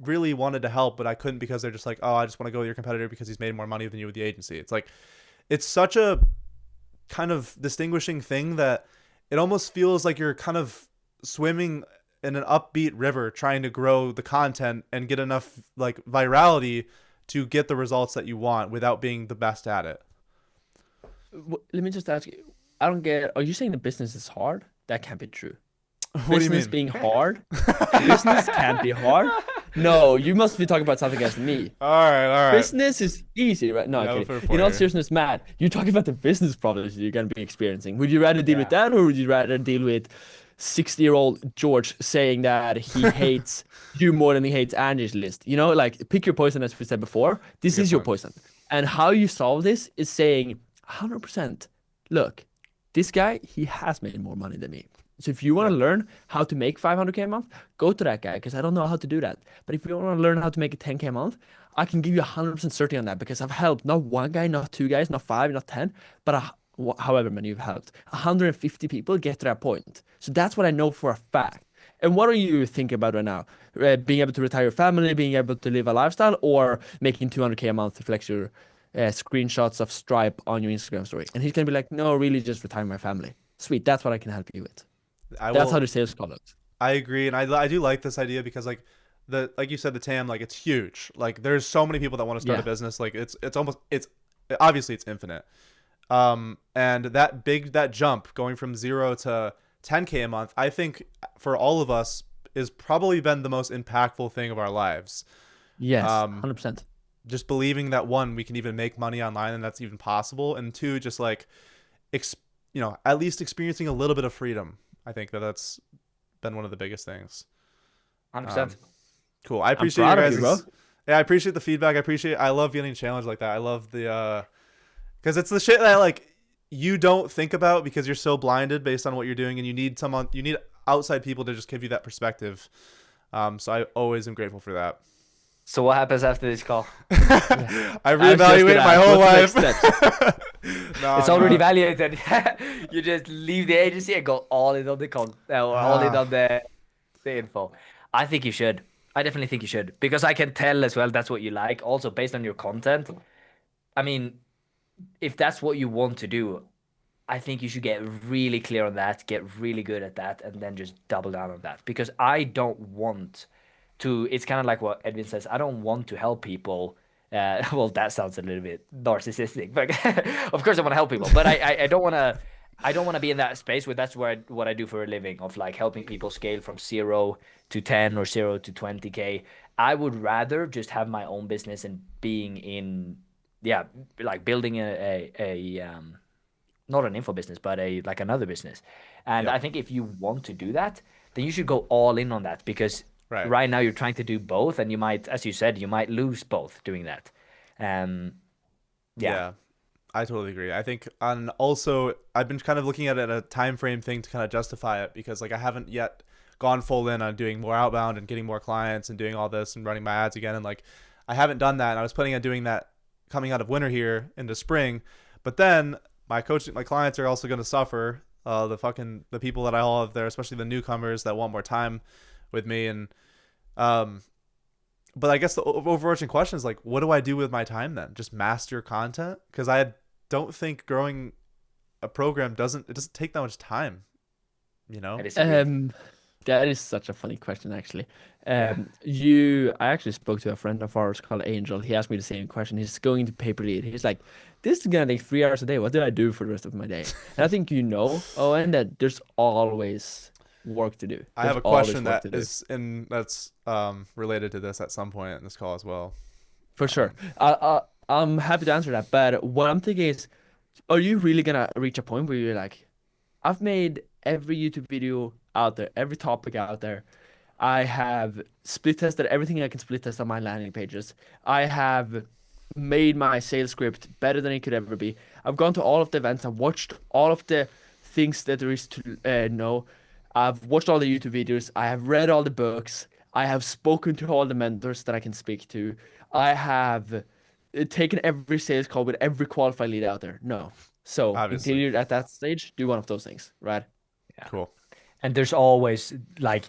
really wanted to help, but I couldn't because they're just like, oh, I just want to go with your competitor because he's made more money than you with the agency. It's like, it's such a kind of distinguishing thing that it almost feels like you're kind of swimming in an upbeat river trying to grow the content and get enough like virality to get the results that you want without being the best at it. Let me just ask you. I don't get. Are you saying the business is hard? That can't be true. What do you Business mean? being hard? Business can't be hard. No, you must be talking about something else than me. All right. Business is easy, right? No, Yeah, I'm fair kidding. for In all you. seriousness, Matt, you're talking about the business problems you're going to be experiencing. Would you rather deal with that, or would you rather deal with 60-year-old George saying that he hates you more than he hates Angie's list? You know, like, pick your poison, as we said before. This is your poison. And how you solve this is saying 100%, look, this guy, he has made more money than me. So if you want to learn how to make 500K a month, go to that guy, because I don't know how to do that. But if you want to learn how to make a 10K a month, I can give you 100% certainty on that, because I've helped not one guy, not two guys, not five, not 10, but however many you've helped. 150 people get to that point. So that's what I know for a fact. And what are you thinking about right now? Being able to retire your family, being able to live a lifestyle, or making 200K a month to flex your screenshots of Stripe on your Instagram story? And he's going to be like, no, really just retire my family. Sweet, that's what I can help you with. That's how the sales call it. I agree, and I do like this idea because like you said, the TAM, like, it's huge. Like, there's so many people that want to start a business. Like, it's obviously it's infinite. And that jump going from 0 to 10K a month, I think for all of us is probably been the most impactful thing of our lives. Yes, 100%. Just believing that, one, we can even make money online and that's even possible, and two, just like at least experiencing a little bit of freedom. I think that's been one of the biggest things. 100%. Cool. I appreciate you proud guys. of you, bro. Yeah, I appreciate the feedback. I love getting challenged like that. I love the because it's the shit that like you don't think about because you're so blinded based on what you're doing, and you need outside people to just give you that perspective. So I always am grateful for that. So what happens after this call? I reevaluate my whole life. No, It's already evaluated. You just leave the agency and go all in on the all in on the info. I think you should. I definitely think you should, because I can tell as well that's what you like. Also, based on your content, I mean, if that's what you want to do, I think you should get really clear on that, get really good at that, and then just double down on that. Because I don't want to. It's kind of like what Edwin says. I don't want to help people. Well, that sounds a little bit narcissistic, but of course I want to help people. But I don't want to. I don't want to be in that space where that's what I do for a living, of like helping people scale from 0 to 10 or 0 to 20K. I would rather just have my own business and being in, like building a not an info business, but like another business. And I think if you want to do that, then you should go all in on that, because right now you're trying to do both, and you might, as you said, you might lose both doing that. Yeah, I totally agree. I think also I've been kind of looking at it a time frame thing to kind of justify it, because like I haven't yet gone full in on doing more outbound and getting more clients and doing all this and running my ads again, and like I haven't done that, and I was planning on doing that coming out of winter here into spring, but then my clients are also going to suffer. The people that I all have there, especially the newcomers that want more time with me, and but I guess the overarching question is like, what do I do with my time then? Just master content? Because I don't think growing a program doesn't take that much time. You know? I disagree. That is such a funny question, actually. Yeah. I actually spoke to a friend of ours called Angel. He asked me the same question. He's going to paper lead. He's like, "This is gonna take 3 hours a day. What do I do for the rest of my day?" And I think Owen, that there's always work to do. I have There's a always question work that to do. is in that's related to this at some point in this call as well. For sure. I'm happy to answer that. But what I'm thinking is, are you really gonna reach a point where you're like, I've made every YouTube video out there, every topic out there. I have split tested everything I can split test on my landing pages. I have made my sales script better than it could ever be. I've gone to all of the events. I've watched all of the things that there is to know. I've watched all the YouTube videos. I have read all the books. I have spoken to all the mentors that I can speak to. I have taken every sales call with every qualified lead out there. No. So until Obviously. you're at that stage, do one of those things, right? Yeah. Cool. And there's always like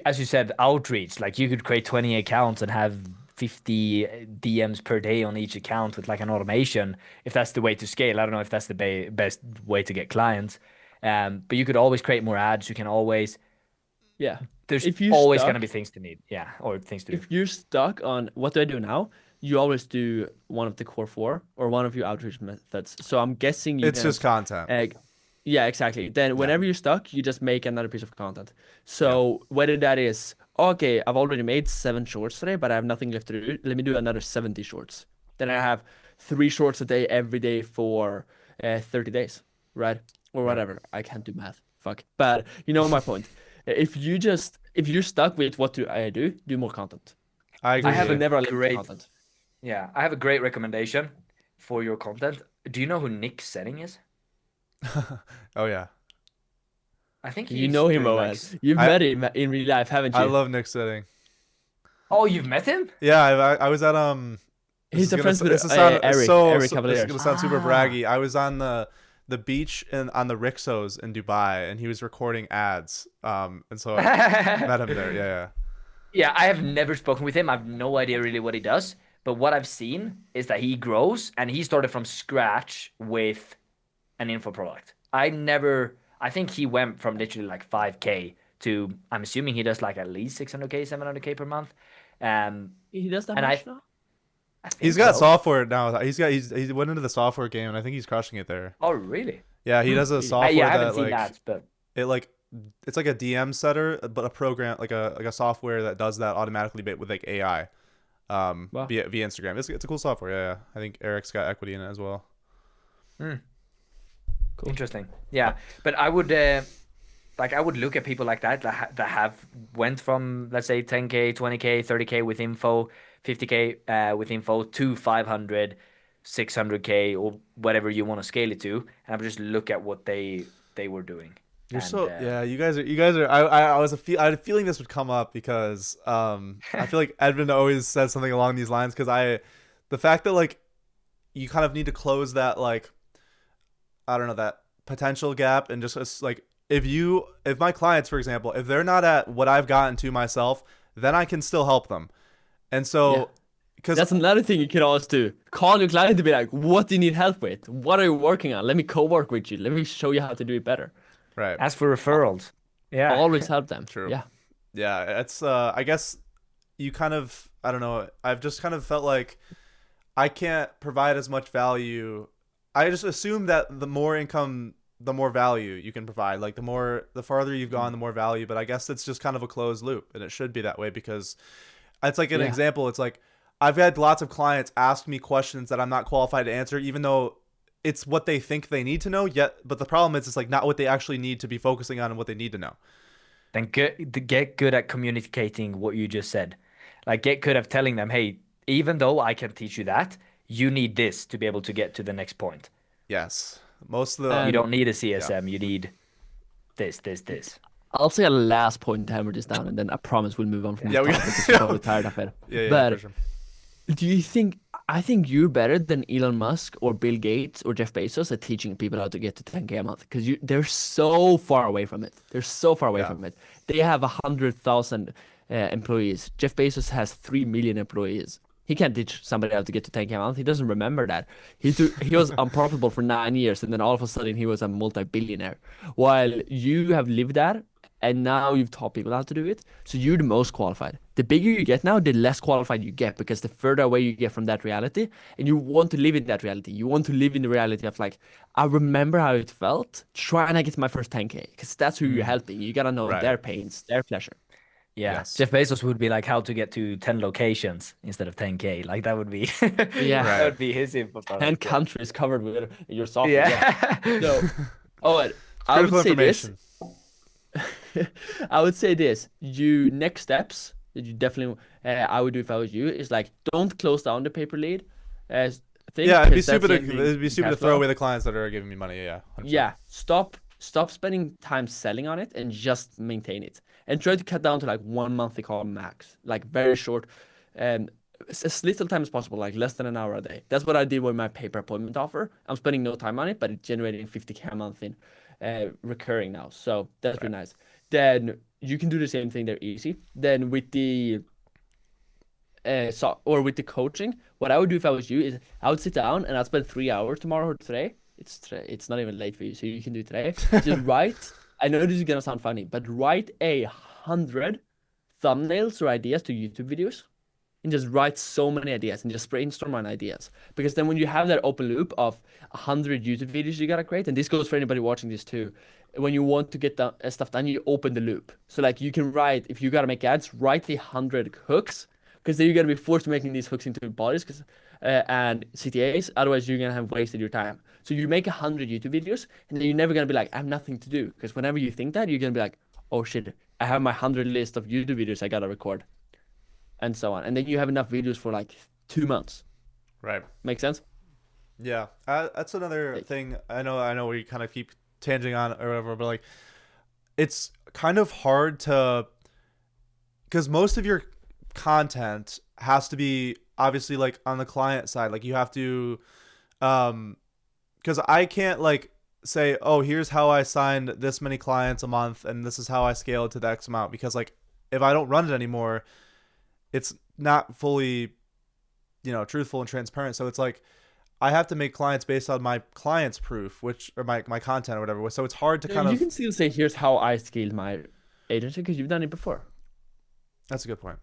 as you said, outreach. Like you could create 20 accounts and have 50 DMs per day on each account with like an automation. If that's the way to scale, I don't know if that's the best way to get clients. But you could always create more ads. You can always. Yeah. There's If you're always gonna stuck, be things to need. Yeah, or things to do. if you're stuck on what do I do now, you always do one of the core four or one of your outreach methods. So I'm guessing you're It's gonna, just content. uh, yeah, exactly. Then Yeah. whenever you're stuck, you just make another piece of content. Yeah. So whether that is, okay, I've already made 7 shorts today, but I have nothing left to do. Let me do another 70 shorts. Then I have 3 shorts a day every day for 30 days, right? Or Right. whatever. I can't do math. Fuck. But you know my point. If you're stuck with what do I do, do more content. I agree. I have with a you. Never limit great content. Yeah, I have a great recommendation for your content. Do you know who Nick Setting is? Oh yeah. I think You he's know him, doing like. Owen. You've I met him in real life, haven't I you? love Nick Sitting. Oh, you've met him? Yeah, I was at He's a friend this with is sound Eric this is Cavaliers. gonna sound super Ah. braggy. I was on the beach and on the Rixos in Dubai, and he was recording ads. And so I met him there. Yeah, Yeah, I have never spoken with him. I have no idea really what he does. But what I've seen is that he grows and he started from scratch with an info product. I think he went from literally like 5K to, I'm assuming he does like at least 600K, 700K per month. Um, He does that and much now? I he's think got so. software now. He went into the software game, and I think he's crushing it there. Oh, really? Yeah, he does a Really? software Yeah, I haven't that seen like that, but it like it's like a DM setter, but a program like a software that does that automatically with like AI. Wow. Via Instagram. It's a cool software. Yeah. I think Eric's got equity in it as well. Cool. interesting. Yeah, but I would I would look at people like that that have went from, let's say, 10K, 20K, 30K with info, 50K with info to 500, 600K or whatever you want to scale it to, and I would just look at what they were doing. You're And so yeah. You guys are. I had a feeling this would come up because I feel like Edmund always says something along these lines because the fact that like you kind of need to close that like I don't know that potential gap and just like if my clients for example if they're not at what I've gotten to myself then I can still help them and Yeah. so because That's another thing you can always do. Call your client to be like, what do you need help with? What are you working on? Let me co-work with you. Let me show you how to do it better. right as for referrals, yeah, Always help them. true Yeah. yeah it's I guess you kind of I don't know I've just kind of felt like I can't provide as much value. I just assume that the more income, the more value you can provide. Like the farther you've gone, the more value. But I guess it's just kind of a closed loop, and it should be that way because it's like an Yeah. example. It's like I've had lots of clients ask me questions that I'm not qualified to answer, even though it's what they think they need to know. Yet, but the problem is, it's like not what they actually need to be focusing on and what they need to know. then get good at communicating what you just said. Like get good at telling them, hey, even though I can teach you that, you need this to be able to get to the next point. Yes, most of the You And don't need a CSM. You need this. I'll say a last point to hammer this down, and then I promise we'll move on from Yeah, this we- topic because you're probably tired of it. yeah But for sure. do you think, I think you're better than Elon Musk or Bill Gates or Jeff Bezos at teaching people how to get to 10K a month because they're so far away from it. They're so far away Yeah. from it. They have 100,000 employees. Jeff Bezos has 3 million employees. He can't teach somebody how to get to 10K a month. He doesn't remember that. He was unprofitable for 9 years, and then all of a sudden he was a multi-billionaire. While you have lived that, and now you've taught people how to do it, so you're the most qualified. The bigger you get now, the less qualified you get, because the further away you get from that reality, and you want to live in that reality. You want to live in the reality of like, I remember how it felt trying to get to my first 10K, because that's who you're helping. You gotta know Right. their pains, their pleasure. Yeah, Yes. Jeff Bezos would be like how to get to 10 locations instead of 10K. Like that would be Yeah. that would be his info product. 10 countries covered with your software. Yeah. So, I Critical would say this. information. I would say this. Next steps that you definitely I would do if I was you is like, don't close down the paper lead. Yeah, it'd be 'cause that's stupid. the ending It'd be in stupid to cash throw flow. away the clients that are giving me money. Yeah. 100%. Yeah, stop spending time selling on it and just maintain it. And try to cut down to like 1 monthly call max, like very short, as little time as possible, like less than an hour a day. That's what I did with my paper appointment offer. I'm spending no time on it, but it's generating 50K a month in recurring now. So that's pretty nice. Then you can do the same thing. They're easy. Then with the with the coaching, what I would do if I was you is I would sit down and I'd spend 3 hours tomorrow or today. It's not even late for you, so you can do it today. Just write. I know this is gonna sound funny, but write 100 thumbnails or ideas to YouTube videos, and just write so many ideas and just brainstorm on ideas. Because then when you have that open loop of 100 YouTube videos you gotta create, and this goes for anybody watching this too, when you want to get the stuff done, you open the loop. So like you can write, if you gotta make ads, write the 100 hooks, because then you're gonna be forced to making these hooks into bodies, and CTAs. Otherwise, you're gonna have wasted your time. So you make 100 YouTube videos, and then you're never gonna be like, I have nothing to do. Because whenever you think that, you're gonna be like, oh shit, I have my 100 list of YouTube videos I gotta record, and so on. And then you have enough videos for like 2 months. Right. Make sense? Yeah. That's another thing. I know we kind of keep tanging on or whatever, but like, it's kind of hard to, because most of your content has to be obviously like on the client side. Like you have to, because I can't like say, oh, here's how I signed this many clients a month and this is how I scale it to the X amount, because like if I don't run it anymore, it's not fully, truthful and transparent. So it's like I have to make clients based on my client's proof, or my content or whatever. So it's hard to kind You of. can still say, here's how I scaled my agency, because you've done it before. That's a good point.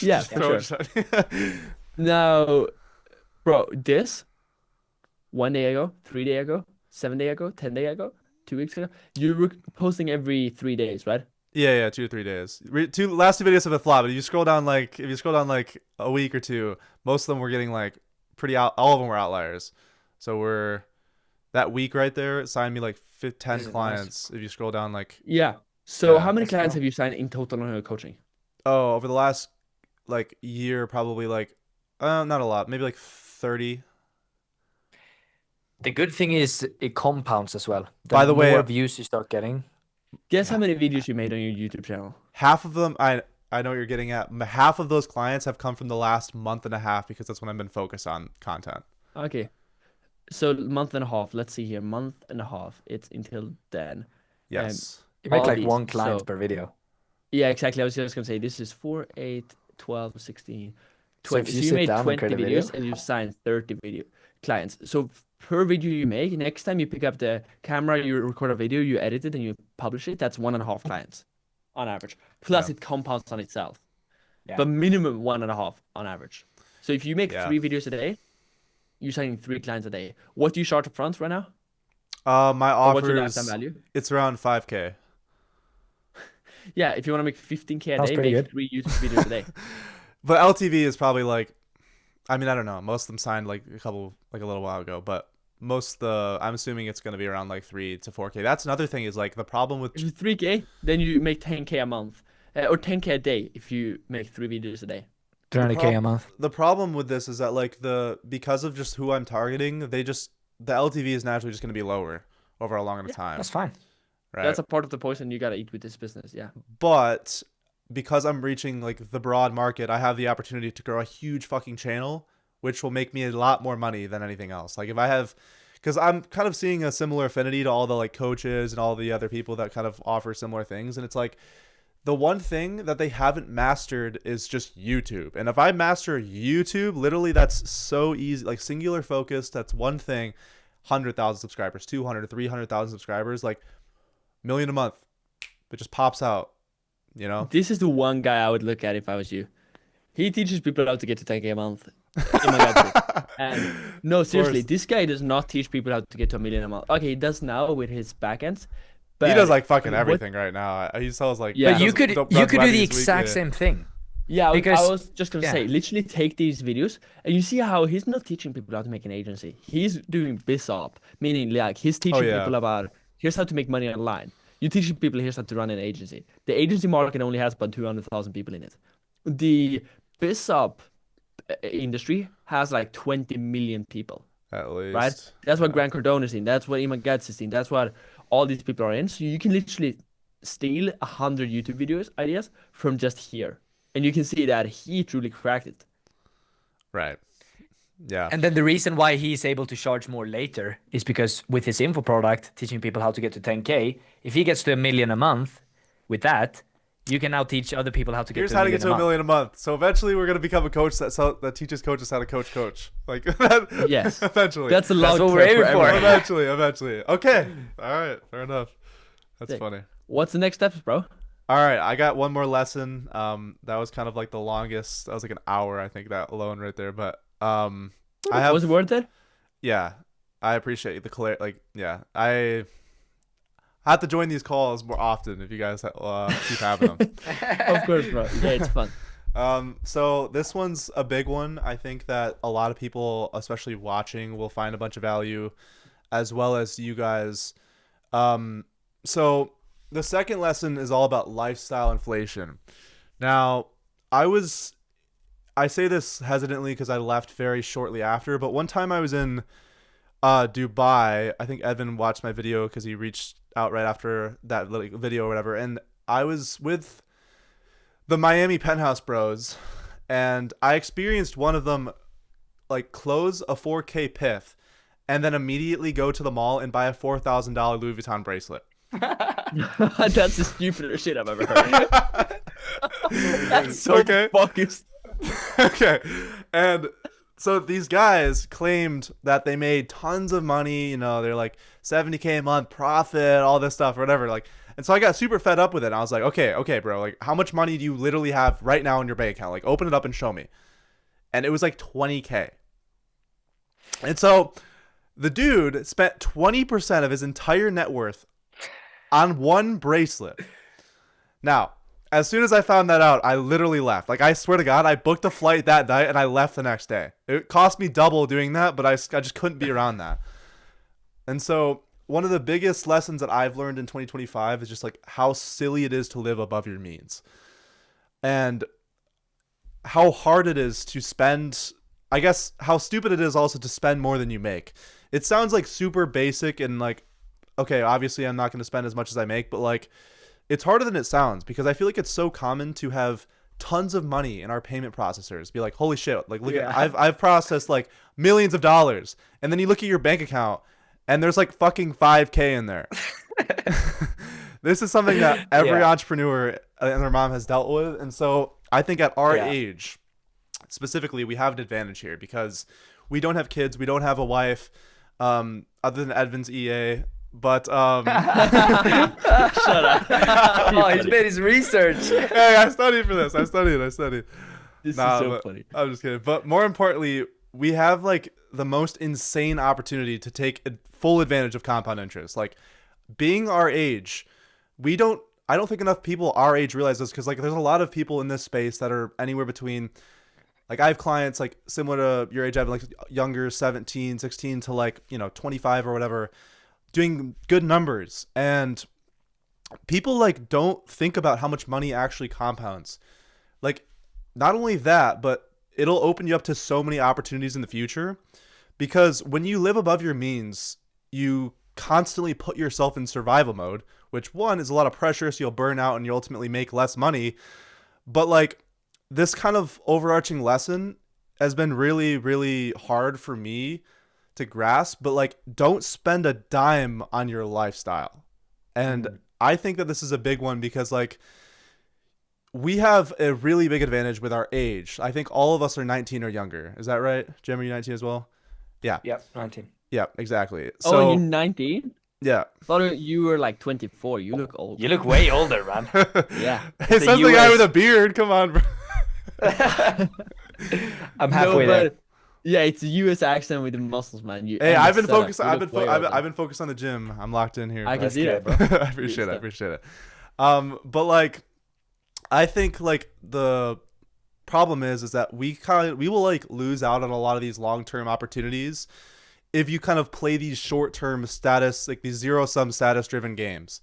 Yeah, for sure. Now, bro, this 1 day ago, 3 day ago, 7 day ago, 10 day ago, 2 weeks ago, you were posting every 3 days, right? Yeah, 2 or 3 days. Last two videos have been flop. But if you scroll down like a week or two, most of them were getting like pretty out. All of them were outliers. So that week right there, it signed me like 10 clients. If you scroll down like. Yeah. So Yeah, how many that's clients cool. have you signed in total on your coaching? Oh, over the last like year, probably like, not a lot, maybe like 30. The good thing is it compounds as well. By the way, more views you start getting. Guess how many videos you made on your YouTube channel? half of them, I know what you're getting at. Half of those clients have come from the last month and a half, because that's when I've been focused on content. Okay. So month and a half. Let's see here. Month and a half. It's until then. Yes. You make all like these, one client so- per video. Yeah, exactly. I was just gonna say this is 4, 8, 12, 16, So if 20. you So you sit made down and 20 create a video- videos and you signed 30 video clients. So per video you make, next time you pick up the camera, you record a video, you edit it, and you publish it, that's 1.5 clients on average. Plus Yeah. it compounds on itself. Yeah. But minimum 1.5 on average. So if you make Yeah. 3 videos a day, you're signing 3 clients a day. What do you charge up front right now? My Or what's your offers, lifetime value? it's around 5K. Yeah, if you want to make 15K a Sounds day, pretty make good. 3 YouTube videos a day. But LTV is probably like, I mean, I don't know. Most of them signed like a little while ago, but I'm assuming it's going to be around like 3 to 4K. That's another thing, is like the problem with, If it's 3K, then you make 10K a month. Or 10K a day if you make 3 videos a day. 30K a month. the problem with this is that like because of just who I'm targeting, the LTV is naturally just going to be lower over a longer time. That's fine. Right. That's a part of the poison you gotta eat with this business, yeah. But because I'm reaching like the broad market, I have the opportunity to grow a huge fucking channel, which will make me a lot more money than anything else. Like because I'm kind of seeing a similar affinity to all the like coaches and all the other people that kind of offer similar things. And it's like, the one thing that they haven't mastered is just YouTube. And if I master YouTube, literally that's so easy, like singular focus, that's one thing, 100,000 subscribers, 200, 300,000 subscribers, like million a month. It just pops out, you know? This is the one guy I would look at if I was you. He teaches people how to get to 10K a month. In my gut. And no, seriously, this guy does not teach people how to get to a million a month. Okay, he does now with his backends. But He does like fucking everything right now. He sells like, Yeah. But you could do the exact same thing. Yeah, Because- I was just gonna say, literally take these videos and you see how he's not teaching people how to make an agency. He's doing BizOp, meaning like he's teaching yeah. people about here's how to make money online. You're teaching people here's how to run an agency. The agency market only has about 200,000 people in it. The BizOp industry has like 20 million people, At least. right? That's what Grant Cardone is in. That's what Iman Gatz is in. That's what all these people are in. So you can literally steal 100 YouTube videos ideas from just here. And you can see that he truly cracked it. Right. Yeah. And then the reason why he's able to charge more later is because with his info product, teaching people how to get to 10K, if he gets to 1 million a month with that, you can now teach other people how to get Here's to how a to million get to a million a month. So eventually we're gonna become a coach that teaches coaches how to coach. Like that. Yes. Eventually. That's a long what term we're aiming for for. everyone. Eventually. Okay. All right. Fair enough. That's Sick. funny. What's the next steps, bro? All right. I got one more lesson. That was kind of like the longest. That was like an hour, I think, that alone right there. But I have. Was it worth it? Yeah. I appreciate the clear. Like, yeah. I have to join these calls more often if you guys keep having them. Of course, bro. Yeah, it's fun. So this one's a big one. I think that a lot of people, especially watching, will find a bunch of value, as well as you guys. So the second lesson is all about lifestyle inflation. Now, I say this hesitantly because I left very shortly after, but one time I was in Dubai. I think Edvin watched my video because he reached out right after that video or whatever, and I was with the Miami Penthouse Bros, and I experienced one of them like close a 4K pith and then immediately go to the mall and buy a $4,000 Louis Vuitton bracelet. That's the stupidest shit I've ever heard. That's so Okay. fucking. Okay. And so these guys claimed that they made tons of money, you know, they're like 70K a month profit, all this stuff or whatever. Like, and so I got super fed up with it. I was like, okay, bro, like how much money do you literally have right now in your bank account? Like open it up and show me. And it was like 20K. And so the dude spent 20% of his entire net worth on one bracelet. Now, as soon as I found that out, I literally left. Like, I swear to God, I booked a flight that night and I left the next day. It cost me double doing that, but I just couldn't be around that. And so one of the biggest lessons that I've learned in 2025 is just like how silly it is to live above your means. And how hard it is to spend, I guess, how stupid it is also to spend more than you make. It sounds like super basic and like, okay, obviously I'm not going to spend as much as I make, but like, it's harder than it sounds because I feel like it's so common to have tons of money in our payment processors. Be like, holy shit, like look at I've processed like millions of dollars. And then you look at your bank account and there's like fucking 5K in there. This is something that every entrepreneur and their mom has dealt with. And so I think at our age, specifically, we have an advantage here because we don't have kids. We don't have a wife other than Edvin's EA. But Shut up. Oh, he's made his research. Hey, I studied for this. I studied. This is Nah, so but funny. I'm just kidding. But more importantly, we have like the most insane opportunity to take full advantage of compound interest. Like being our age, I don't think enough people our age realize this because like there's a lot of people in this space that are anywhere between, like I have clients like similar to your age, I have like younger, 17, 16 to like, 25 or whatever, doing good numbers. And people like don't think about how much money actually compounds. Like not only that, but it'll open you up to so many opportunities in the future because when you live above your means, you constantly put yourself in survival mode, which one is a lot of pressure. So you'll burn out and you ultimately make less money. But like this kind of overarching lesson has been really, really hard for me to grasp, but like don't spend a dime on your lifestyle. And I think that this is a big one because like we have a really big advantage with our age. I think all of us are 19 or younger. Is that right? Jim, are you 19 as well? Yeah. Yep, 19. Yeah, exactly. Oh, you're So, 19? yeah. Thought you were like 24. You look old. You look way older, man. Yeah. It the says the guy US. with a beard. Come on, bro. I'm halfway there. Yeah, it's a US accent with the muscles, man. Hey, And I've the been setup. focused. You I've look been way older. I've been focused on the gym. I'm locked in here. I can That's see that, good. bro. I appreciate it. I stuff. appreciate it. But like, I think like the problem is that we will like lose out on a lot of these long-term opportunities if you kind of play these short-term status, like these zero-sum status-driven games.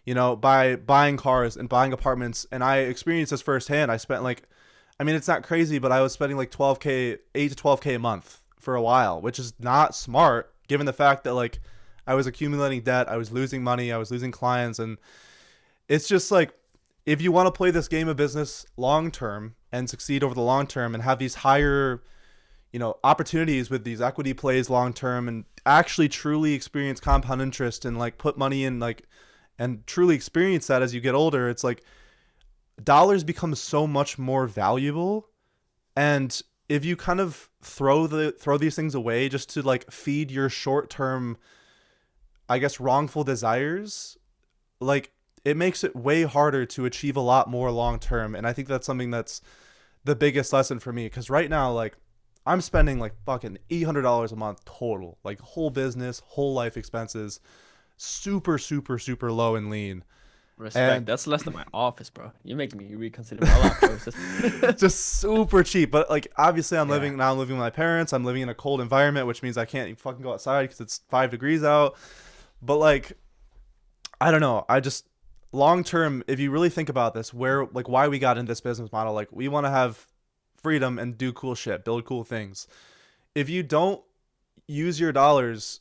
You know, by buying cars and buying apartments. And I experienced this firsthand. I spent like, I mean, it's not crazy, but I was spending like 12K, 8 to 12K a month for a while, which is not smart given the fact that like I was accumulating debt, I was losing money, I was losing clients. And it's just like, if you want to play this game of business long term and succeed over the long term and have these higher, you know, opportunities with these equity plays long term and actually truly experience compound interest and like put money in like and truly experience that as you get older, it's like dollars become so much more valuable. And if you kind of throw these things away just to like feed your short-term, I guess, wrongful desires, like it makes it way harder to achieve a lot more long term. And I think that's something that's the biggest lesson for me, because right now, like, I'm spending like fucking $800 a month total, like whole business, whole life expenses, super, super, super low and lean. Respect. And- That's less than my office, bro. You make me reconsider my life choices. Just super cheap. But like, obviously I'm Yeah. living with my parents. I'm living in a cold environment, which means I can't even fucking go outside because it's 5 degrees out. But like, I don't know. I just, long term, if you really think about this, where, like, why we got into this business model, like, we want to have freedom and do cool shit, build cool things. If you don't use your dollars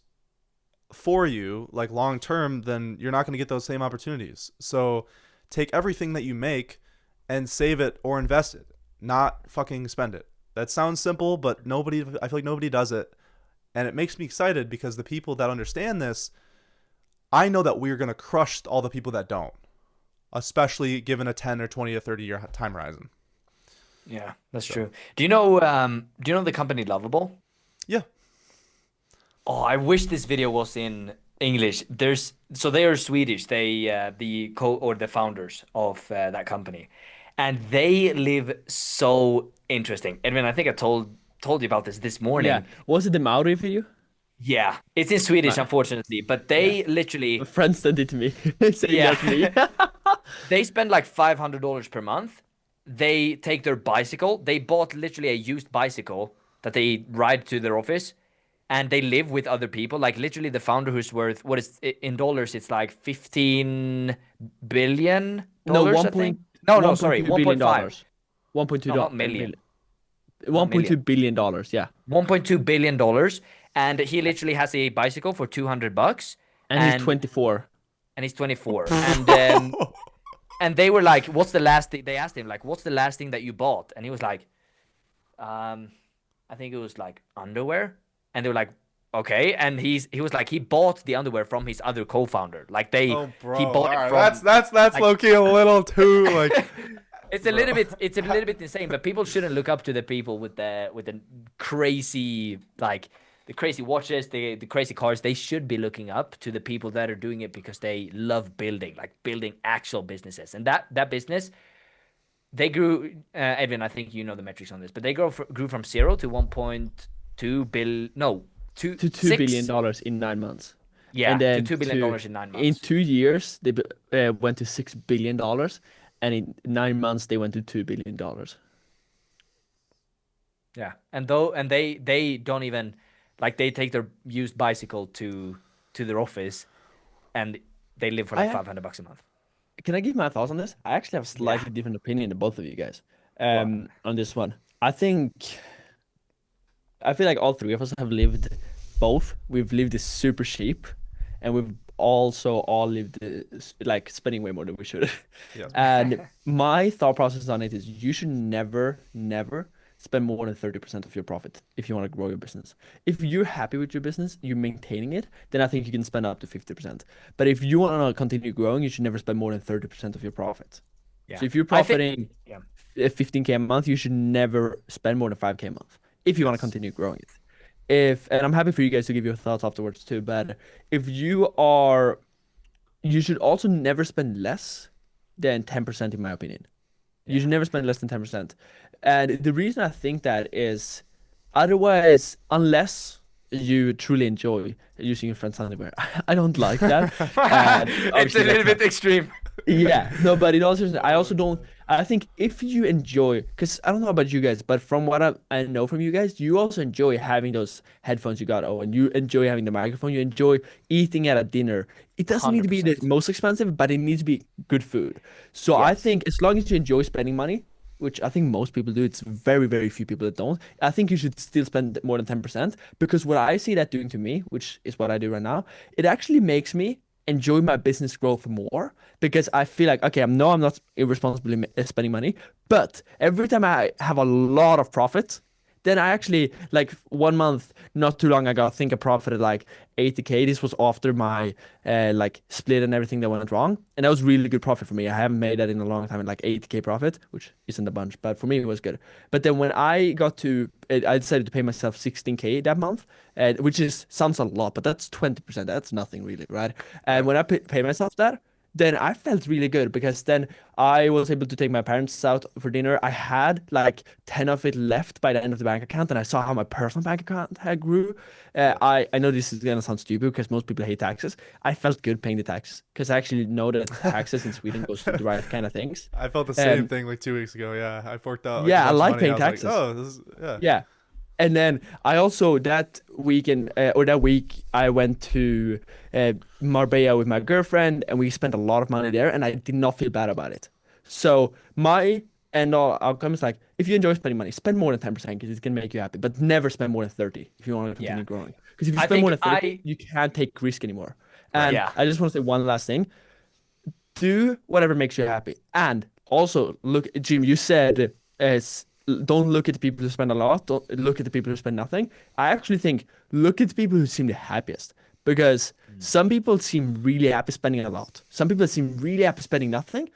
for you, like, long term, then you're not going to get those same opportunities. So take everything that you make and save it or invest it, not fucking spend it. That sounds simple, but I feel like nobody does it. And it makes me excited because the people that understand this, I know that we're going to crush all the people that don't, especially given a 10 or 20 or 30 year time horizon. Yeah, that's true. Do you know the company Lovable? Yeah. Oh, I wish this video was in English. They are Swedish. They the founders of that company, and they live so interesting. Edwin, I think I told you about this Yeah. morning. Was it the Maori for you? Yeah, it's in Swedish, Right. unfortunately, but Yeah. they literally My friend sent it to me, saying Yeah. that's me. they spend like $500 per month. They take their bicycle. They bought literally a used bicycle that they ride to their office, and they live with other people. Like literally, the founder, who's worth, what is in dollars? It's like $15 billion. No, I think. No, sorry, 1.2 billion 1.5. dollars. 1.2 No, not million. Not 1.2 million. billion dollars. Yeah, $1.2 billion, and he literally has a bicycle for $200, and he's 24. and he's 24, and they were like, "What's the last thing?" They asked him like, "What's the last thing that you bought?" And he was like, I think it was like underwear." And they were like, "Okay." And he was like, he bought the underwear from his other co-founder. Like he bought All it right, from. that's like- low key a little too like. It's a little bit insane, but people shouldn't look up to the people with the crazy, like the crazy watches, the crazy cars. They should be looking up to the people that are doing it because they love building actual businesses. And that business, they grew. Edwin, I think you know the metrics on this, but they grew from 0 to 1.2 billion. No, To $2 billion in 9 months. Yeah, And then to $2 billion in 9 months. In 2 years, they went to $6 billion, and in 9 months they went to $2 billion. Yeah, and they don't even, like, they take their used bicycle to their office, and they live for like $500 a month. Can I give my thoughts on this? I actually have a slightly different opinion than both of you guys on this one. I feel like all three of us have lived both. We've lived this super cheap, and we've also all lived like spending way more than we should. Yeah. And my thought process on it is you should never spend more than 30% of your profit if you want to grow your business. If you're happy with your business, you're maintaining it, then I think you can spend up to 50%. But if you want to continue growing, you should never spend more than 30% of your profit. Yeah. So if you're I think. profiting Yeah. 15K a month, you should never spend more than 5K a month if you want to Yes. continue growing it. If and I'm happy for you guys to give your thoughts afterwards too, but if you are, you should also never spend less than 10% in my opinion. You Yeah. should never spend less than 10%. And the reason I think that is otherwise, unless you truly enjoy using your friend's underwear, I don't like that. And It's a obviously little that's bit not. extreme. Yeah, no, but it also, I Oh my also don't, god. I think if you enjoy, because I don't know about you guys, but from what I know from you guys, you also enjoy having those headphones you got, oh, and you enjoy having the microphone, you enjoy eating at a dinner. It doesn't need to be the 100%. most expensive, but it needs to be good food. So I Yes. think as long as you enjoy spending money, which I think most people do, it's very, very few people that don't. I think you should still spend more than 10% because what I see that doing to me, which is what I do right now, it actually makes me enjoy my business growth more because I feel like, okay, I'm not irresponsibly spending money, but every time I have a lot of profit, then I actually like 1 month, not too long ago, I think I profited like 80K. This was after my like split and everything that went wrong, and that was really good profit for me. I haven't made that in a long time, like 80K profit, which isn't a bunch, but for me it was good. But then when I got to, I decided to pay myself 16K that month, which is sounds a lot, but that's 20%. That's nothing really, right? And Yeah. when I pay myself that, then I felt really good because then I was able to take my parents out for dinner. I had like 10 of it left by the end of the bank account, and I saw how my personal bank account had grew. Yeah. I know this is gonna sound stupid because most people hate taxes. I felt good paying the taxes because I actually know that taxes in Sweden goes to the right kind of things. I felt the same Um, thing like 2 weeks ago. Yeah, I forked out like a yeah, I bunch of like money. I paying was like, taxes. oh, this is yeah. Yeah. And then I also that weekend or that week I went to Marbella with my girlfriend and we spent a lot of money there and I did not feel bad about it. So my end all outcome is like if you enjoy spending money, spend more than 10% because it's gonna make you happy, but never spend more than 30 if you want to Yeah. continue growing. Because if you I spend more think than 30, you can't take risk anymore. Right. And yeah. I just want to say one last thing do whatever makes you happy. And also, look, Jim, you said don't look at the people who spend a lot. Don't look at the people who spend nothing. I actually think look at the people who seem the happiest because Mm. some people seem really happy spending a lot. Some people seem really happy spending nothing.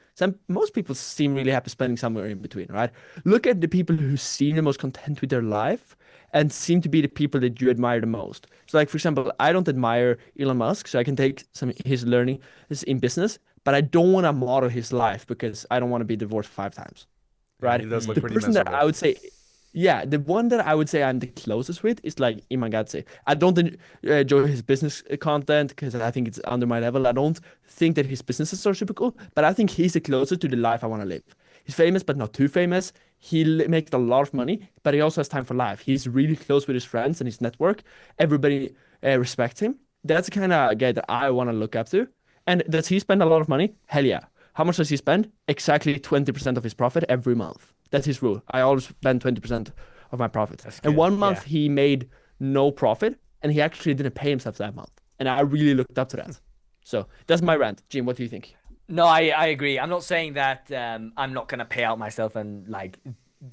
Most people seem really happy spending somewhere in between, right? Look at the people who seem the most content with their life and seem to be the people that you admire the most. So, like for example, I don't admire Elon Musk, so I can take some his learning in business, but I don't want to model his life because I don't want to be divorced 5 times, Yeah, right? he does look The Mm. pretty person that I miserable. would say, yeah, the one that I would say I'm the closest with is like Imangatse. I don't enjoy his business content because I think it's under my level. I don't think that his businesses are super cool, but I think he's the closest to the life I want to live. He's famous, but not too famous. He makes a lot of money, but he also has time for life. He's really close with his friends and his network. Everybody respects him. That's the kind of guy that I want to look up to. And does he spend a lot of money? Hell yeah. How much does he spend? Exactly 20% of his profit every month. That's his rule. I always spend 20% of my profit. That's And good. one month Yeah. he made no profit and he actually didn't pay himself that month. And I really looked up to that. So that's my rant. Jim, what do you think? No, I agree. I'm not saying that I'm not gonna pay out myself and like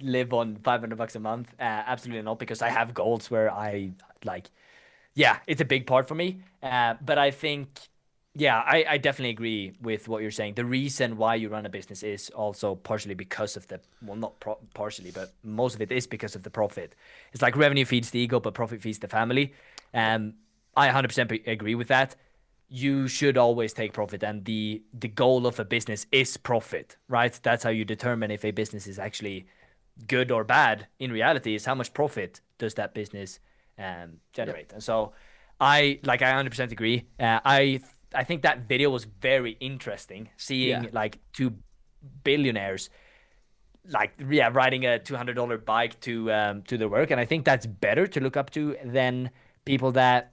live on $500 a month. Absolutely not, because I have goals where I like, yeah, it's a big part for me. But I think, yeah, I definitely agree with what you're saying. The reason why you run a business is also partially because of the, well, not partially, but most of it is because of the profit. It's like revenue feeds the ego, but profit feeds the family. I 100% agree with that. You should always take profit, and the goal of a business is profit, right? That's how you determine if a business is actually good or bad. In reality, is how much profit does that business Yep. generate. And so I 100% agree. I think that video was very interesting, Yeah. seeing like two billionaires like, yeah, riding a $200 bike to their work. And I think that's better to look up to than people that,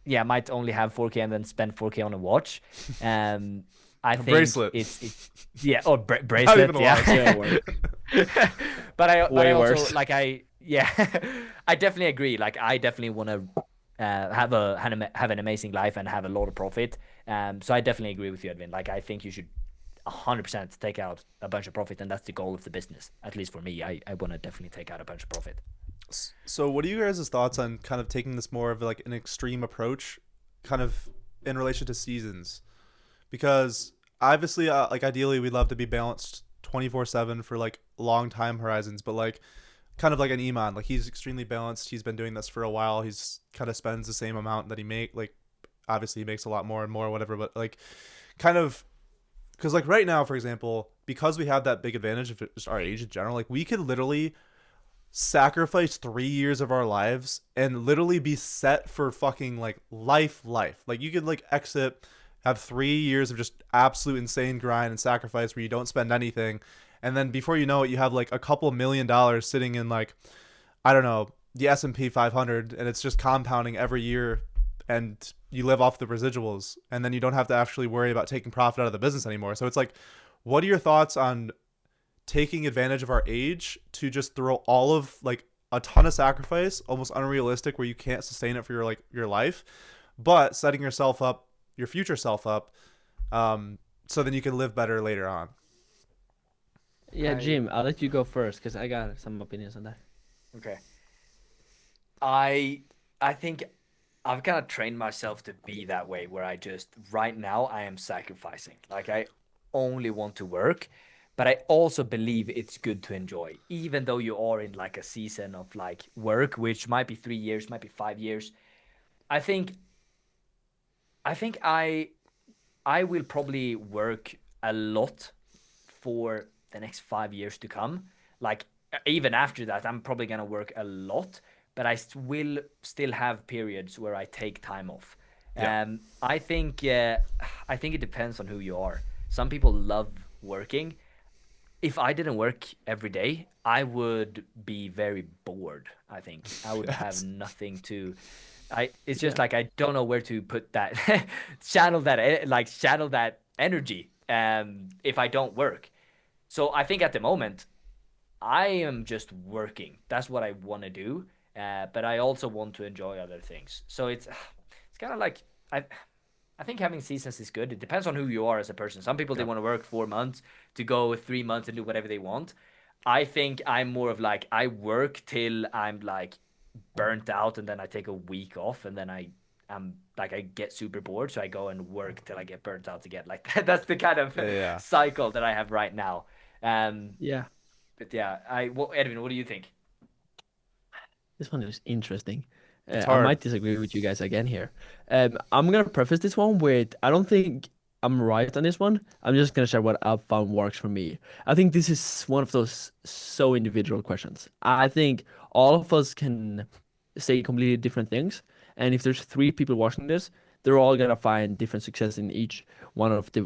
yeah, might only have 4K and then spend 4K on a watch. Um, I A think bracelet. it's yeah, or Not even bracelet, a yeah. watch. Way worse. But I Way also worse. like I yeah, I definitely agree. Like I definitely want to have an amazing life and have a lot of profit. So I definitely agree with you, Edwin. Like I think you should 100% take out a bunch of profit, and that's the goal of the business. At least for me, I want to definitely take out a bunch of profit. So, what are you guys' thoughts on kind of taking this more of like an extreme approach, kind of in relation to seasons? Because obviously, like ideally, we'd love to be balanced 24/7 for like long time horizons, but like kind of like an Iman. Like he's extremely balanced. He's been doing this for a while. He's kind of spends the same amount that he like obviously he makes a lot more and more whatever, but like kind of because like right now, for example, because we have that big advantage of just our age in general, like we could literally sacrifice 3 years of our lives and literally be set for fucking like life. Like you could like exit, have 3 years of just absolute insane grind and sacrifice where you don't spend anything, and then before you know it, you have like a couple $1 million sitting in like I don't know the S&P 500, and it's just compounding every year, and you live off the residuals, and then you don't have to actually worry about taking profit out of the business anymore. So it's like, what are your thoughts on taking advantage of our age to just throw all of like a ton of sacrifice, almost unrealistic, where you can't sustain it for your like your life, but setting yourself up, your future self up, so then you can live better later on. Yeah, I Jim, I'll let you go first because I got some opinions on that. Okay. I think I've kind of trained myself to be that way where I just right now I am sacrificing. Like I only want to work, but I also believe it's good to enjoy. Even though you are in like a season of like work, which might be 3 years, might be 5 years. I think I will probably work a lot for the next 5 years to come. Like even after that, I'm probably gonna work a lot, but will still have periods where I take time off. Yeah. I think it depends on who you are. Some people love working. If I didn't work every day, I would be very bored. I think I would have Yes. nothing to. I It's just Yeah. like I don't know where to put that, channel that energy. If I don't work, so I think at the moment I am just working. That's what I want to do. But I also want to enjoy other things. So it's kind of like I I think having seasons is good. It depends on who you are as a person. Some people they Yep. want to work 4 months to go 3 months and do whatever they want. I think I'm more of like I work till I'm like burnt out and then I take a week off and then I'm like I get super bored so I go and work till I get burnt out again. Like that's the kind of Yeah. cycle that I have right now. Um, Yeah, but yeah, Edwin, what do you think? this one is interesting. It's I hard. might disagree with you guys again here. I'm gonna preface this one with I don't think I'm right on this one. I'm just gonna share what I've found works for me. I think this is one of those so individual questions. I think all of us can say completely different things, and if there's three people watching this, they're all gonna find different success in each one of the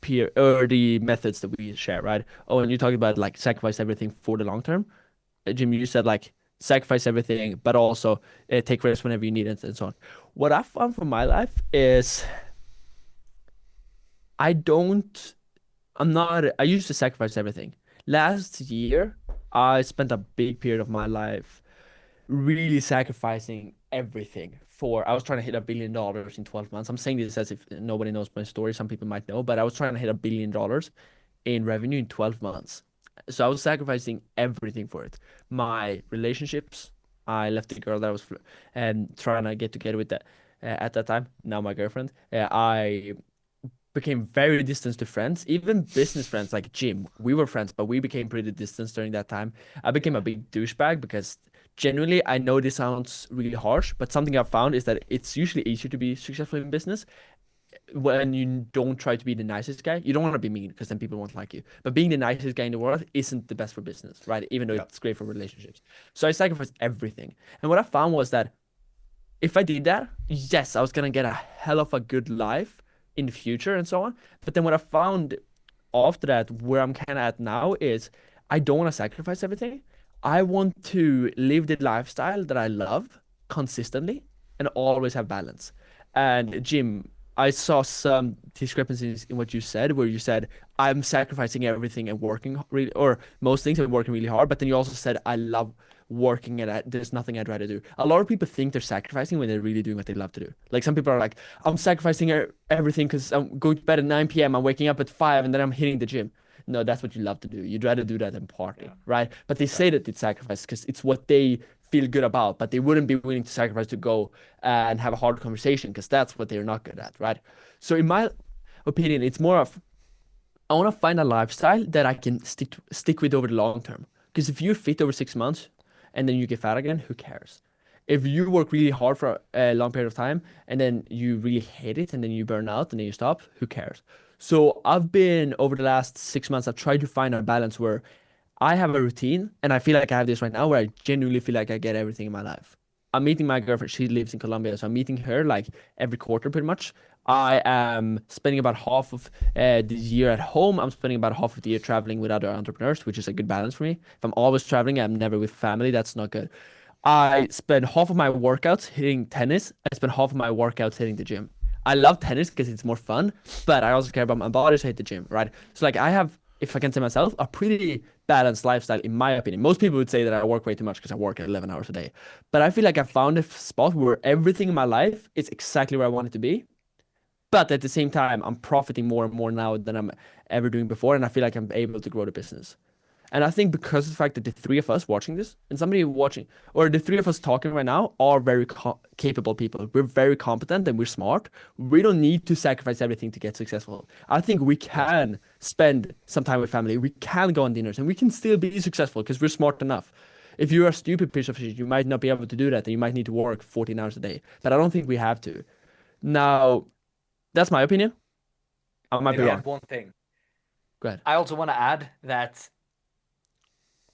peer or the methods that we share, right? Oh, and you talked about like sacrifice everything for the long term. Jim, you said like sacrifice everything, but also take risks whenever you need it and so on. What I found from my life is I don't, I used to sacrifice everything. Last year, I spent a big period of my life really sacrificing everything for, I was trying to hit $1 billion in 12 months. I'm saying this as if nobody knows my story. Some people might know, but I was trying to hit $1 billion in revenue in 12 months. So I was sacrificing everything for it. My relationships, I left the girl that I was trying to get together with that at that time, now my girlfriend. I became very distant to friends, even business friends like Jim. We were friends, but we became pretty distant during that time. I became a big douchebag because genuinely, I know this sounds really harsh, but something I've found is that it's usually easier to be successful in business when you don't try to be the nicest guy. You don't want to be mean because then people won't like you. But being the nicest guy in the world isn't the best for business, right? Even though Yep. it's great for relationships. So I sacrificed everything. And what I found was that if I did that, yes, I was gonna get a hell of a good life in the future and so on. But then what I found after that, where I'm kind of at now, is I don't want to sacrifice everything. I want to live the lifestyle that I love consistently and always have balance. And Jim, I saw some discrepancies in what you said, where you said I'm sacrificing everything and working really, or most things and working really hard. But then you also said I love working at it. There's nothing I'd rather do. A lot of people think they're sacrificing when they're really doing what they love to do. Like some people are like, I'm sacrificing everything because I'm going to bed at 9 p.m. I'm waking up at 5 and then I'm hitting the gym. No, that's what you love to do. You'd rather do that than Yeah. party, right? But they Yep. say that it's sacrifice because it's what they feel good about, but they wouldn't be willing to sacrifice to go and have a hard conversation because that's what they're not good at, right? So in my opinion, it's more of I want to find a lifestyle that I can stick with over the long term. Because if you're fit over 6 months and then you get fat again, who cares? If you work really hard for a long period of time and then you really hate it and then you burn out and then you stop, who cares? So I've been over the last 6 months, I've tried to find a balance where I have a routine, and I feel like I have this right now where I genuinely feel like I get everything in my life. I'm meeting my girlfriend. She lives in Colombia, so I'm meeting her like every quarter pretty much. I am spending about half of the year at home. I'm spending about half of the year traveling with other entrepreneurs, which is a good balance for me. If I'm always traveling, I'm never with family. That's not good. I spend half of my workouts hitting tennis. I spend half of my workouts hitting the gym. I love tennis because it's more fun, but I also care about my body, so I hit the gym, right? So like I have, if I can say myself, a pretty balanced lifestyle in my opinion. Most people would say that I work way too much because I work 11 hours a day. But I feel like I found a spot where everything in my life is exactly where I want it to be. But at the same time, I'm profiting more and more now than I'm ever doing before. And I feel like I'm able to grow the business. And I think because of the fact that the three of us watching this and somebody watching, or the three of us talking right now, are very capable people. We're very competent and we're smart. We don't need to sacrifice everything to get successful. I think we Yeah. can spend some time with family. We can go on dinners and we can still be successful because we're smart enough. If you're a stupid piece of shit, you might not be able to do that and you might need to work 14 hours a day. But I don't think we have to. Now, that's my opinion. I might be Maybe Yeah. wrong. add one thing. Go ahead. I also want to add that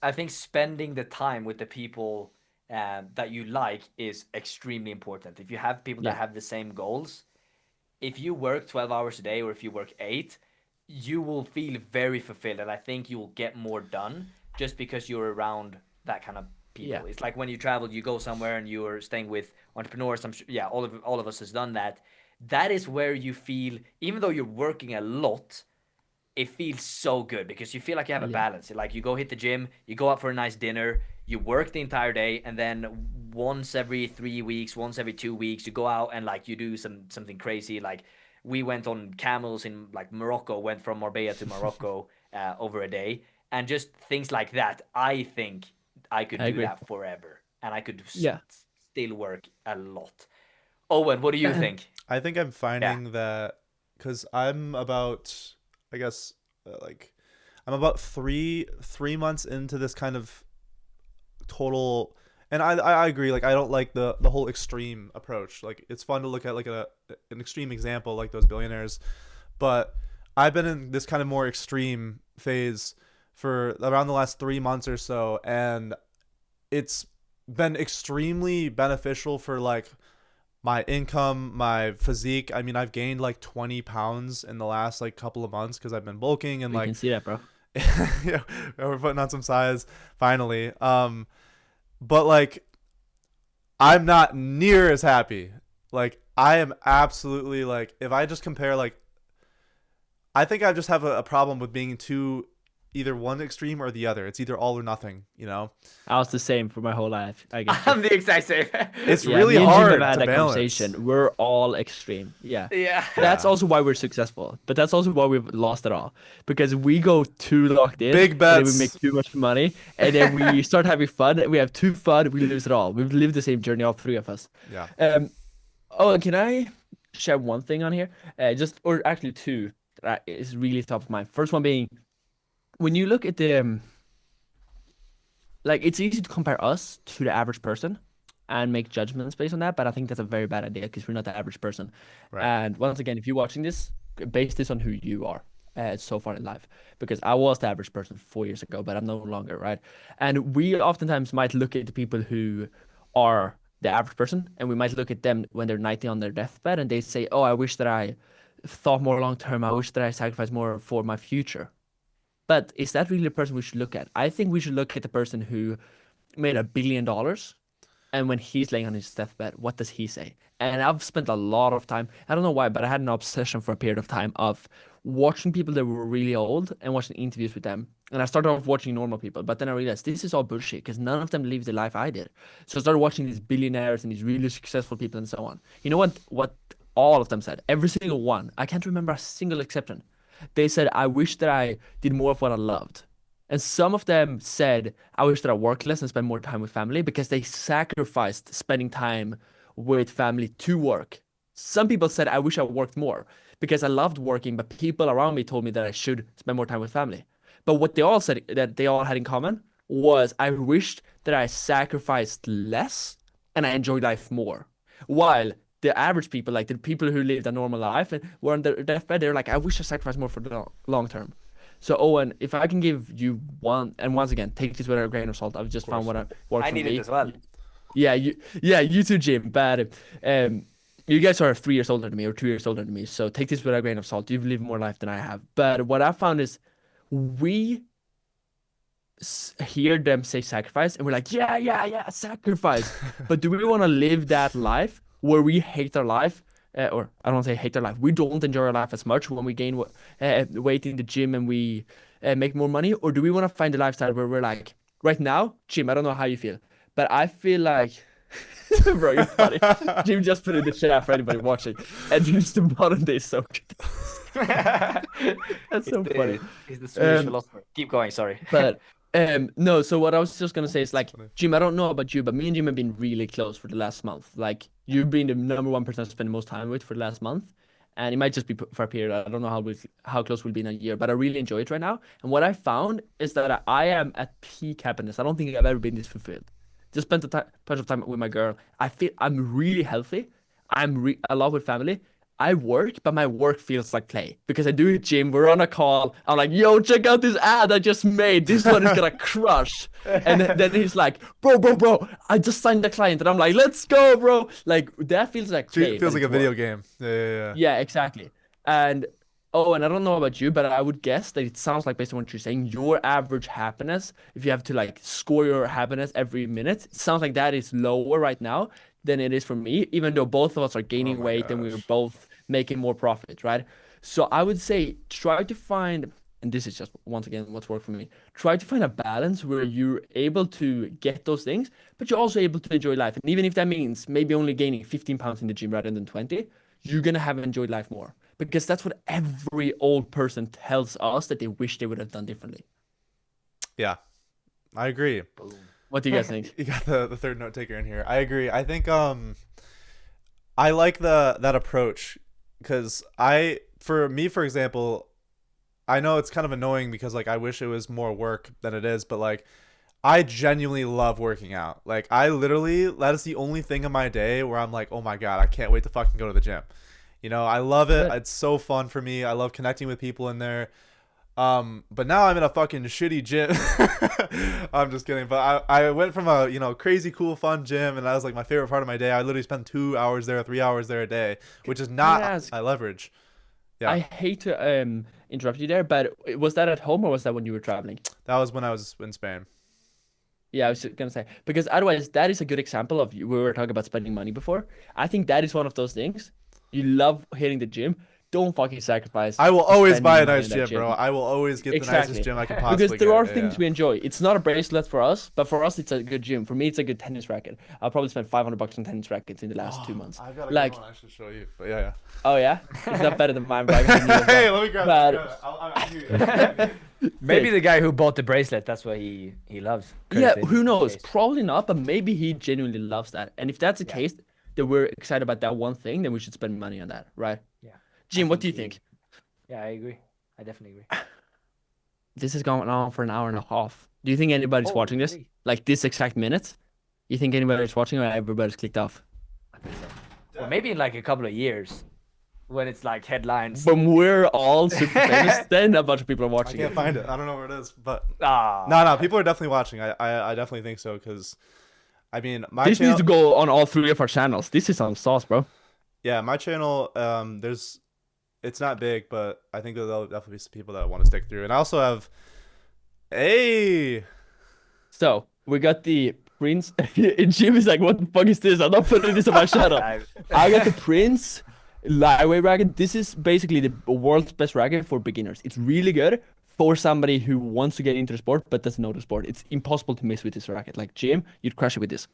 I think spending the time with the people that you like is extremely important. If you have people that Yeah. have the same goals, if you work 12 hours a day or if you work 8, you will feel very fulfilled. And I think you will get more done just because you're around that kind of Yeah. people. It's like when you travel, you go somewhere and you're staying with entrepreneurs. I'm sure, yeah, all of us has done that. That is where you feel, even though you're working a lot, it feels so good because you feel like you have a Yeah. balance. Like you go hit the gym, you go out for a nice dinner, you work the entire day, and then once every 3 weeks, once every 2 weeks, you go out and like you do something crazy. Like we went on camels in like Morocco, went from Marbella to Morocco over a day, and just things like that. I think I could I do agree. that forever, and I could Yeah. still work a lot. Owen, what do you think? I think I'm Yeah. finding that because I'm about, I guess, like, I'm about three months into this kind of total. And I agree. Like, I don't like the whole extreme approach. Like, it's fun to look at like an extreme example like those billionaires, but I've been in this kind of more extreme phase for around the last 3 months or so, and it's been extremely beneficial for like my income, my physique. I mean, I've gained like 20 pounds in the last like couple of months because I've been bulking and We can like, see that, bro. yeah, we're putting on some size finally. But like, I'm not near as happy. Like, I am absolutely like, if I just compare, like, I think I just have a problem with being too either one extreme or the other. It's either all or nothing, you know? I was the same for my whole life. I get you. I'm the exact same. It's Yeah, really me and Jim have hard had to that balance. conversation. We're all extreme. Yeah. Yeah. That's Yeah. also why we're successful. But that's also why we've lost it all. Because we go too locked in Big and then we make bets. too much money and then we start having fun and we have too fun, we lose it all. We've lived the same journey, all three of us. Yeah. Um oh, and can I share one thing on here? Just or actually two that is really top of mind. First one being when you look at the like it's easy to compare us to the average person and make judgments based on that, but I think that's a very bad idea because we're not the average person. Right. And once again, if you're watching this, base this on who you are so far in life. Because I was the average person 4 years ago, but I'm no longer, right? And we oftentimes might look at the people who are the average person, and we might look at them when they're 90 on their deathbed, and they say, "Oh, I wish that I thought more long term. I wish that I sacrificed more for my future." But is that really the person we should look at? I think we should look at the person who made $1 billion. And when he's laying on his deathbed, what does he say? And I've spent a lot of time, I don't know why, but I had an obsession for a period of time of watching people that were really old and watching interviews with them. And I started off watching normal people, but then I realized this is all bullshit because none of them lived the life I did. So I started watching these billionaires and these really successful people and so on. You know what all of them said? Every single one. I can't remember a single exception. They said, I wish that I did more of what I loved. And some of them said, I wish that I worked less and spent more time with family because they sacrificed spending time with family to work. Some people said, I wish I worked more because I loved working, but people around me told me that I should spend more time with family. But what they all said that they all had in common was I wished that I sacrificed less and I enjoyed life more. While the average people, like the people who lived a normal life and were on their deathbed, they're like, I wish I sacrificed more for the long term. So Owen, if I can give you one, and once again, take this with a grain of salt. I've just found what worked I for need me. it as well. Yeah, you too, Jim. But you guys are 3 years older than me or 2 years older than me, so take this with a grain of salt. You've lived more life than I have. But what I found is we hear them say sacrifice, and we're like, yeah, sacrifice. But do we want to live that life where we hate our life? Or I don't say hate our life. We don't enjoy our life as much when we gain weight in the gym and we make more money, or do we want to find a lifestyle where we're like, right now, Jim? I don't know how you feel, but I feel like, bro, you're funny. Jim just put in the chat for anybody watching, and Jim's the modern day Socrates. That's so funny. He's the Swedish philosopher. Keep going. Sorry. But no, so what I was just gonna say is like, funny. Jim, I don't know about you, but me and Jim have been really close for the last month. Like, you've been the number one person I spend the most time with for the last month, and it might just be for a period. I don't know how close we'll be in a year, but I really enjoy it right now. And what I found is that I am at peak happiness. I don't think I've ever been this fulfilled. Just spent a bunch of time with my girl. I feel I'm really healthy. I love with family. I work, but my work feels like play because I do it, gym. We're on a call. I'm like, yo, check out this ad I just made. This one is gonna crush. And then he's like, bro, I just signed the client. And I'm like, let's go, bro. Like, that feels like play. It feels like a it's video work. game. Yeah. Yeah, exactly. And and I don't know about you, but I would guess that it sounds like, based on what you're saying, your average happiness, if you have to like score your happiness every minute, it sounds like that is lower right now than it is for me, even though both of us are gaining my weight and we're gosh. both making more profit, right? So I would say try to find, and this is just once again what's worked for me, try to find a balance where you're able to get those things, but you're also able to enjoy life. And even if that means maybe only gaining 15 pounds in the gym rather than 20, you're gonna have enjoyed life more. Because that's what every old person tells us that they wish they would have done differently. Yeah, I agree. Boom. What do you guys think? You got the third note taker in here. I agree. I think I like that approach because for me, for example, I know it's kind of annoying because like I wish it was more work than it is, but like I genuinely love working out. Like I literally, that is the only thing in my day where I'm like, oh my God, I can't wait to fucking go to the gym. You know, I love it. Good. It's so fun for me. I love connecting with people in there. But now I'm in a fucking shitty gym. I'm just kidding. But I went from a, crazy cool fun gym, and that was like my favorite part of my day. I literally spend 2 hours there, 3 hours there a day, which is not Yes. my leverage. Yeah. I hate to interrupt you there, but was that at home or was that when you were traveling? That was when I was in Spain. Yeah, I was gonna say, because otherwise that is a good example of, we were talking about spending money before. I think that is one of those things. You love hitting the gym. Don't fucking sacrifice. I will always spending buy a money nice in that gym, bro. I will always get the nicest gym I can possibly Because there get. are Yeah. things we enjoy. It's not a bracelet for us, but for us it's a good gym. For me, it's a good tennis racket. I'll probably spend $500 on tennis rackets in the last 2 months. I've got a Like, good one I should show you. But yeah. oh yeah, it's not better than mine. But I can use Hey, that. let me grab But- it. Maybe the guy who bought the bracelet, that's what he loves. Yeah, Cursed who in knows? case. Probably not, but maybe he genuinely loves that. And if that's the case, that we're excited about that one thing, then we should spend money on that, right? Yeah. Jim, I what do you think think? Yeah, I agree. I definitely agree. This is going on for an hour and a half. Do you think anybody's watching this? Holy. Like this exact minute? You think anybody's watching or everybody's clicked off? I think so. Well, maybe in like a couple of years, when it's like headlines. When we're all super famous, then a bunch of people are I watching can't it. find it. I don't know where it is, but Ah. no, people are definitely watching. I definitely think so because, I mean, my This channel. needs to go on all 3 of our channels. This is some sauce, bro. Yeah, my channel. It's not big, but I think there'll definitely be some people that want to stick through. And I also have, hey, So we got the Prince. And Jim is like, what the fuck is this? I'm not putting this on my channel. I got the Prince lightweight racket. This is basically the world's best racket for beginners. It's really good for somebody who wants to get into the sport but doesn't know the sport. It's impossible to miss with this racket. Like Jim, you'd crush it with this.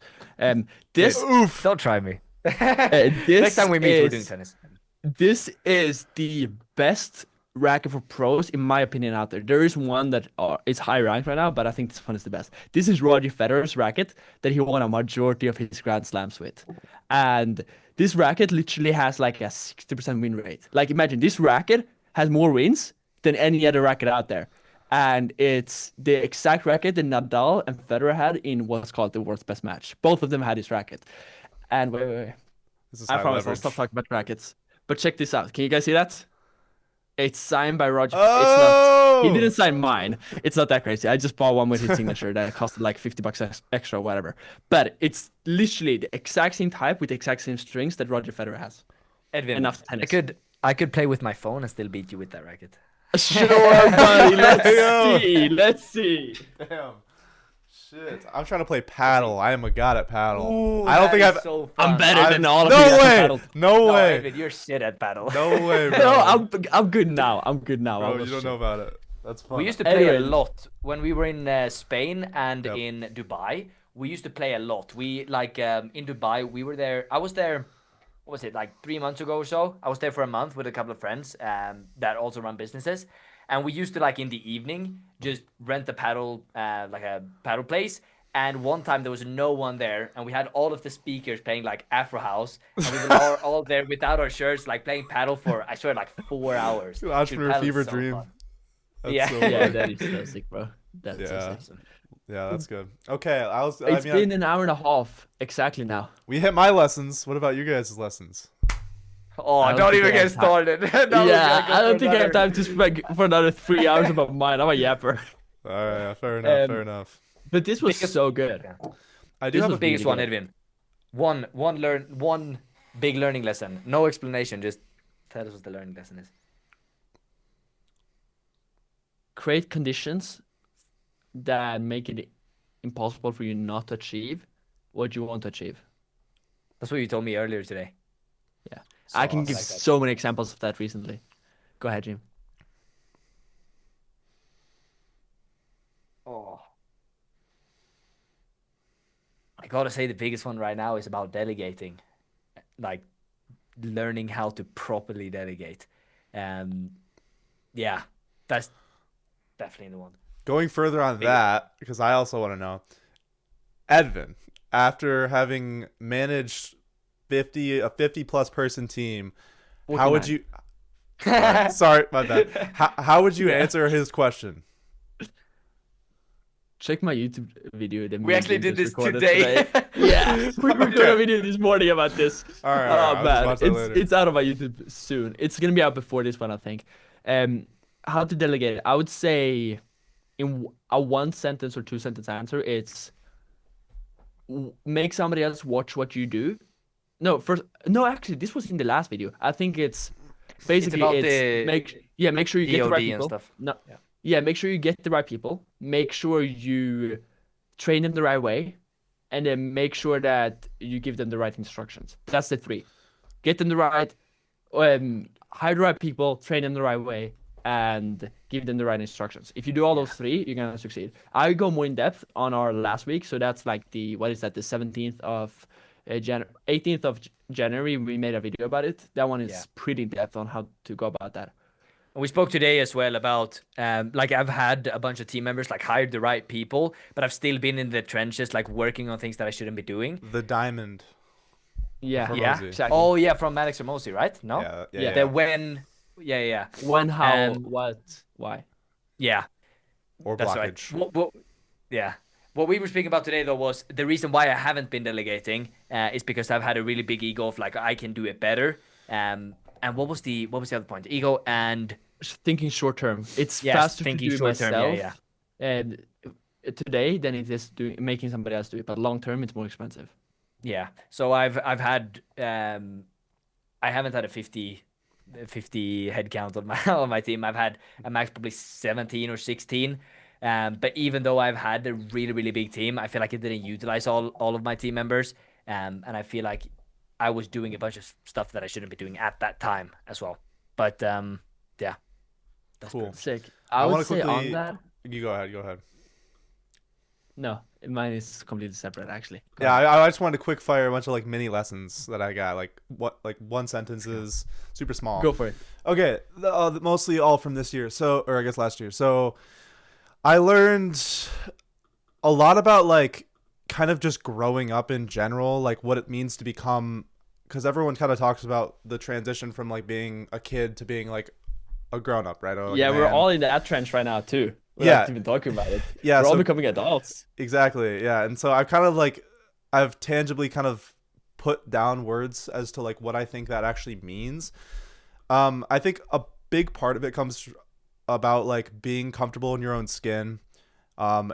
This Oof. Don't try me. this Next time we meet, we're doing is- tennis. This is the best racket for pros, in my opinion, out there. There is one that is high ranked right now, but I think this one is the best. This is Roger Federer's racket that he won a majority of his Grand Slams with. And this racket literally has like a 60% win rate. Like imagine this racket has more wins than any other racket out there. And it's the exact racket that Nadal and Federer had in what's called the world's best match. Both of them had this racket. And wait. This is I high promise I'll leverage. stop talking about rackets. But check this out. Can you guys see that? It's signed by Roger. It's not. He didn't sign mine. It's not that crazy. I just bought one with his signature that costed like $50 extra or whatever. But it's literally the exact same type with the exact same strings that Roger Federer has. Edvin, Enough tennis. I could play with my phone and still beat you with that racket. Sure, buddy. Let's Damn. see. Let's see. Damn. Shit. I'm trying to play paddle. I am a god at paddle. Ooh, I don't think that is I've. so I'm fun. better than all of No you. guys at way. paddle. No No, way. Edvin, you're shit at paddle. No way, bro. No, I'm good now. I'm good now. Bro, I you was don't shit. know about it. That's fun. We used to play a Anyway. lot when we were in Spain and Yep. in Dubai. We used to play a lot. We like in Dubai. We were there. I was there. What was it like 3 months ago or so? I was there for a month with a couple of friends that also run businesses, and we used to like in the evening just rent a paddle like a paddle place. And one time there was no one there, and we had all of the speakers playing like Afro House, and we were all there without our shirts, like playing paddle for I swear like 4 hours. Dude, Entrepreneur paddle is fever so dream. fun. That's Yeah. so Yeah, funny. that is so sick, bro. That's Yeah. so sick. Yeah, that's good. Okay, It's been an hour and a half exactly now. we hit my lessons. What about you guys' lessons? Oh, I don't don't think even I get have time. started. Now we're Yeah, gonna go I don't for think I have another- time to spend for another 3 hours about mine. I'm a yapper. All right, yeah, fair enough. Fair Um, enough. But this was Biggest- so good. I do this have was a Biggest really one, good. Edvin. One big learning lesson. No explanation. Just tell us what the learning lesson is. Create conditions that make it impossible for you not to achieve what you want to achieve. That's what you told me earlier today. Yeah. So I can awesome. give Like that. so many examples of that recently. Go ahead, Jim. Oh. I gotta say the biggest one right now is about delegating, like learning how to properly delegate. Yeah, that's definitely the one. Going further on that, because I also want to know, Edvin, after having managed a 50 plus person team, how would 49. you? Alright, sorry, my bad. How would you Yeah. answer his question? Check my YouTube video. that We me and actually Jim did just this recorded today. Yeah, we recorded Okay. a video this morning about this. All right, Oh I'll just man, watch that later. it's out of my YouTube soon. It's gonna be out before this one, I think. How to delegate it? I would say, in a one sentence or two sentence answer, it's make somebody else watch what you do. No, actually, this was in the last video. I think it's basically about it's the make sure you get the DOD right and people. stuff. No, Yeah. yeah, make sure you get the right people. Make sure you train them the right way, and then make sure that you give them the right instructions. That's the three. Get them the right, hire the right people, train them the right way, and give them the right instructions. If you do all those three, you're gonna succeed. I go more in depth on our last week, so that's like the 17th of 18th of January. We made a video about it. That one is Yeah. pretty in depth on how to go about that. We spoke today as well about like I've had a bunch of team members like hired the right people, but I've still been in the trenches like working on things that I shouldn't be doing. The diamond. Yeah, From Yeah. Ozzy. exactly. Oh yeah, from Maddox Ramosi, right? No. Yeah, yeah, Yeah. yeah. The when. Yeah. When, how, Um, what, why? Yeah. Or That's blockage. right. Yeah. What we were speaking about today, though, was the reason why I haven't been delegating is because I've had a really big ego of like I can do it better. And what was the other point? Ego and Thinking short term. It's Yes, faster to thinking do it short term, yeah, myself and today than it is making somebody else do it. But long term, it's more expensive. yeah. So I've had I haven't had a 50 head count on my on my team. I've had a max probably 17 or 16. But even though I've had a really, really big team, I feel like I didn't utilize all of my team members. And I feel like I was doing a bunch of stuff that I shouldn't be doing at that time as well. But yeah. That's Cool. perfect. Sick. I I wanna would say quickly- on that. You go ahead. Go ahead. No, mine is completely separate actually. Go Yeah, ahead. I just wanted to quick fire a bunch of like mini lessons that I got, like one Let's go. sentences, super small. Go for it. Okay, mostly all from this year. So, or I guess last year. So I learned a lot about like kind of just growing up in general, like what it means to become, because everyone kind of talks about the transition from like being a kid to being like a grown up, right? Or like a Yeah, we're man. all in that trench right now too. Yeah, Without even talking about it. yeah. We're all So becoming adults. exactly, yeah. And so I've kind of like I've tangibly kind of put down words as to like what I think that actually means. I think a big part of it comes about like being comfortable in your own skin,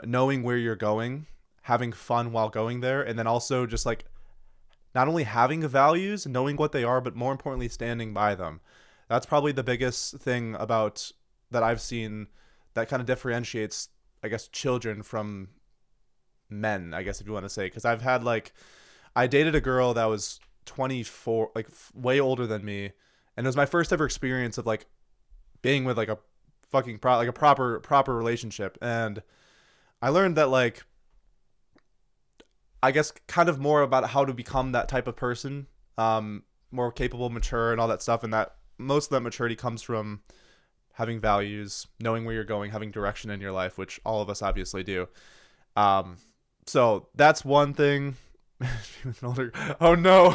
knowing where you're going, having fun while going there, and then also just like not only having values, knowing what they are, but more importantly, standing by them. That's probably the biggest thing about that I've seen that kind of differentiates, I guess, children from men, I guess, if you want to say. Because I've had like, I dated a girl that was 24, like way older than me. And it was my first ever experience of like being with like a like a proper relationship. And I learned that like, I guess kind of more about how to become that type of person, more capable, mature, and all that stuff. And that most of that maturity comes from having values, knowing where you're going, having direction in your life, which all of us obviously do. Um, so that's one thing. Oh no.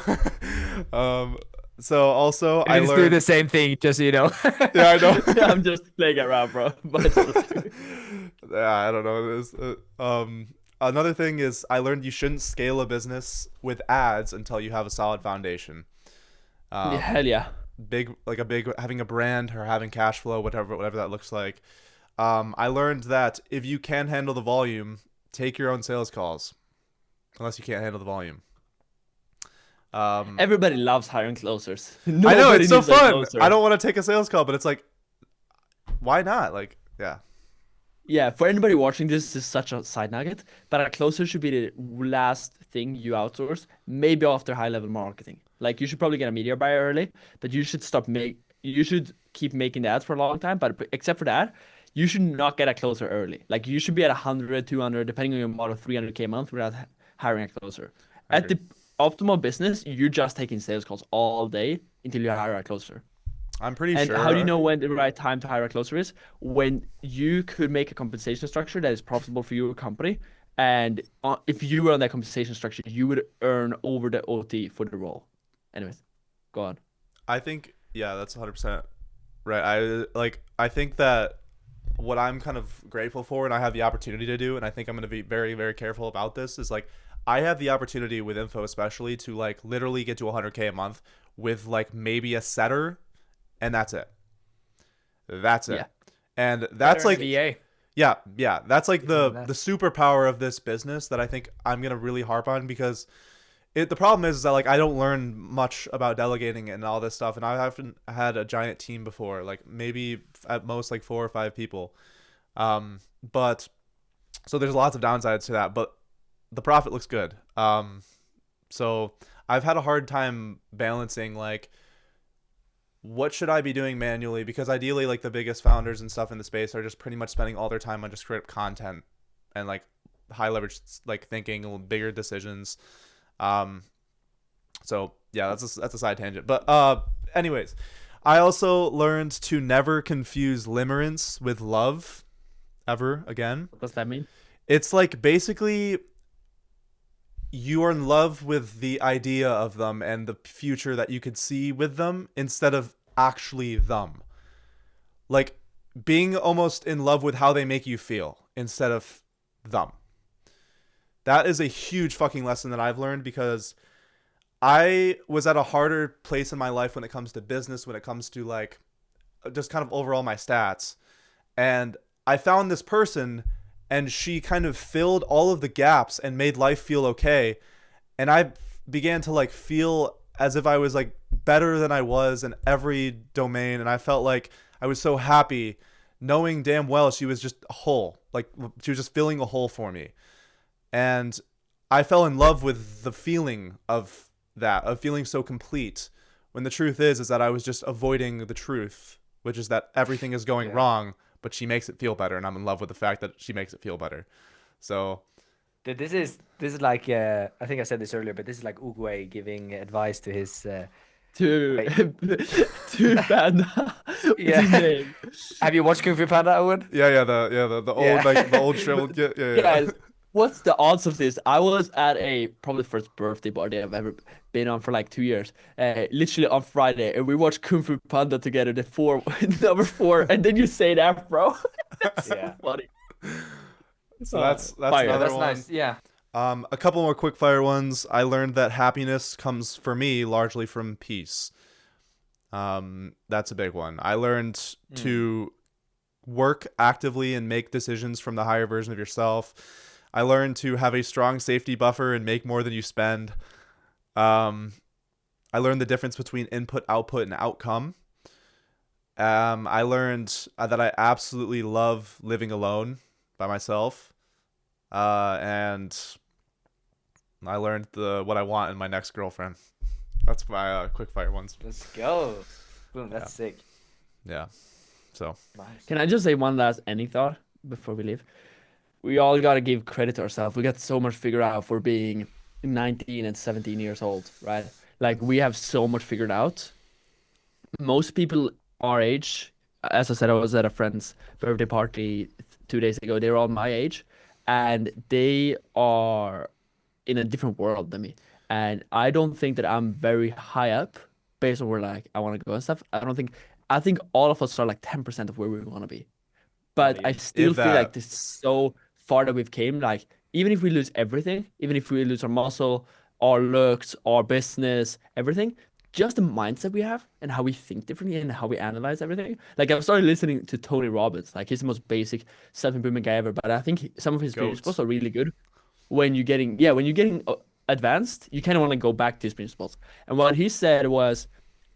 um, so also I It's doing learned. the same thing, just so you know. Yeah, I know. I'm just playing around, bro. But Yeah, I don't know. Another thing is I learned you shouldn't scale a business with ads until you have a solid foundation. yeah, Um, hell yeah. big having a brand or having cash flow, whatever that looks like. I learned that if you can handle the volume, take your own sales calls, unless you can't handle the volume. Um, Everybody loves hiring closers. I know Nobody it's so needs a fun. I closer. don't want to take a sales call, but it's like, why not? Like, yeah, Yeah, for anybody watching this is such a side nugget, but a closer should be the last thing you outsource, maybe after high level marketing. Like you should probably get a media buyer early, but you should keep making the ads for a long time, but except for that, you should not get a closer early. Like you should be at 100, 200, depending on your model, 300K a month without hiring a closer. I At agree. the optimal business, you're just taking sales calls all day until you hire a closer. I'm pretty And how do you sure. know when the right time to hire a closer is? When you could make a compensation structure that is profitable for your company. And if you were on that compensation structure, you would earn over the OT for the role. Anyways, go on. I think yeah, that's 100% right. I think that what I'm kind of grateful for and I have the opportunity to do, and I think I'm going to be very, very careful about this, is like I have the opportunity with info especially to like literally get to 100K a month with like maybe a setter, and that's it. That's it. Yeah. And Better that's than a like VA. yeah, that's like Even the that. the superpower of this business that I think I'm going to really harp on because the problem is that like I don't learn much about delegating and all this stuff, and I haven't had a giant team before, like maybe at most like 4 or 5 people. But so there's lots of downsides to that, but the profit looks good. So I've had a hard time balancing like what should I be doing manually, because ideally like the biggest founders and stuff in the space are just pretty much spending all their time on just straight up content and like high leverage like thinking, bigger decisions. Um, so yeah, that's a side tangent. But anyways, I also learned to never confuse limerence with love ever again. What does that mean? It's like basically you are in love with the idea of them and the future that you could see with them instead of actually them. Like being almost in love with how they make you feel instead of them. That is a huge fucking lesson that I've learned because I was at a harder place in my life when it comes to business, when it comes to like just kind of overall my stats. And I found this person and she kind of filled all of the gaps and made life feel okay. And I began to like feel as if I was like better than I was in every domain. And I felt like I was so happy knowing damn well she was just a hole. Like she was just filling a hole for me. And I fell in love with the feeling of that, of feeling so complete. When the truth is that I was just avoiding the truth, which is that everything is going Yeah. wrong, but she makes it feel better, and I'm in love with the fact that she makes it feel better. So This is like I think I said this earlier, but this is like Uguay giving advice to his To wait. to Panda. What's his Yeah. name? Have you watched Kung Fu Panda, Owen? The old like the old shriveled kid. Yeah. Guys, what's the odds of this? I was at a probably the first birthday party I've ever been on for like 2 years. Literally on Friday, and we watched Kung Fu Panda together, the four number four, and then you say that, bro. That's so Yeah. funny. So that's Fire. another That's one. nice. Yeah. A couple more quick fire ones. I learned that happiness comes for me largely from peace. That's a big one. I learned to work actively and make decisions from the higher version of yourself. I learned to have a strong safety buffer and make more than you spend. I learned the difference between input, output, and outcome. I learned that I absolutely love living alone by myself. And I learned what I want in my next girlfriend. That's my quick fire ones. Let's go. Boom. That's sick. Yeah. So Nice. Can I just say one last ending thought before we leave? We all gotta give credit to ourselves. We got so much figured out for being 19 and 17 years old, right? Like we have so much figured out. Most people our age, as I said, I was at a friend's birthday party 2 days ago. They were all my age, and they are in a different world than me. And I don't think that I'm very high up based on where like I want to go and stuff. I think all of us are like 10% of where we want to be. But I still If feel like that. this is so far that we've came. Like even if we lose everything, even if we lose our muscle, our looks, our business, everything, just the mindset we have and how we think differently and how we analyze everything. Like I've started listening to Tony Robbins. Like he's the most basic self-improvement guy ever. But I think some of his Goat. principles are really good when you're getting advanced, you kind of want to go back to his principles. And what he said was,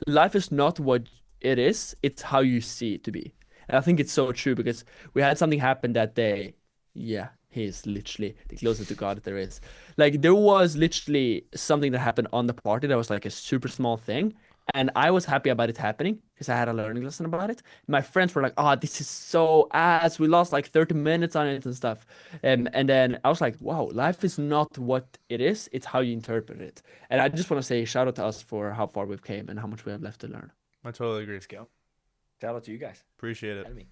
life is not what it is, it's how you see it to be. And I think it's so true because we had something happen that day. Yeah, he is literally the closest to God that there is. Like there was literally something that happened on the party that was like a super small thing. And I was happy about it happening because I had a learning lesson about it. My friends were like, "Oh, this is so ass. We lost like 30 minutes on it and stuff." And then I was like, "Wow, life is not what it is. It's how you interpret it." And I just want to say shout out to us for how far we've came and how much we have left to learn. I totally agree. Let's go. Shout out to you guys. Appreciate it. Enemy.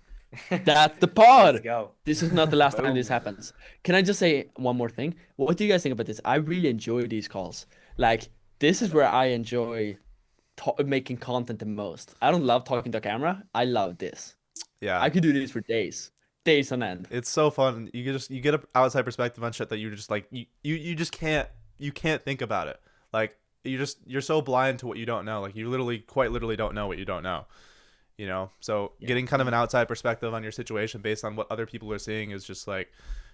That's the Let's pod. go. This is not the last time this Boom. happens. Can I just say one more thing? What do you guys think about this? I really enjoy these calls. Like, this is where I enjoy making content the most. I don't love talking to camera. I love this. Yeah. I could do this for days on end. It's so fun. You get an outside perspective on shit that you're just like you just can't think about it. Like you're so blind to what you don't know. Like you quite literally don't know what you don't know. You know? So getting kind of an outside perspective on your situation based on what other people are seeing is just like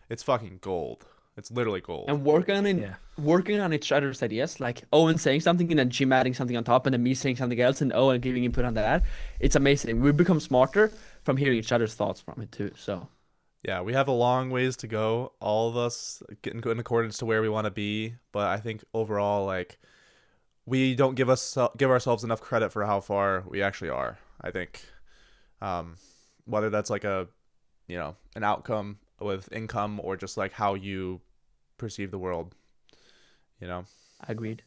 it's fucking gold. It's literally gold. And working on each other's ideas, like Owen saying something and then Jim adding something on top and then me saying something else and Owen giving input on that. It's amazing. We become smarter from hearing each other's thoughts from it too. So Yeah, we have a long ways to go. All of us getting in accordance to where we want to be, but I think overall, like, we don't give ourselves enough credit for how far we actually are. I think, whether that's like an outcome with income or just like how you perceive the world. agreed.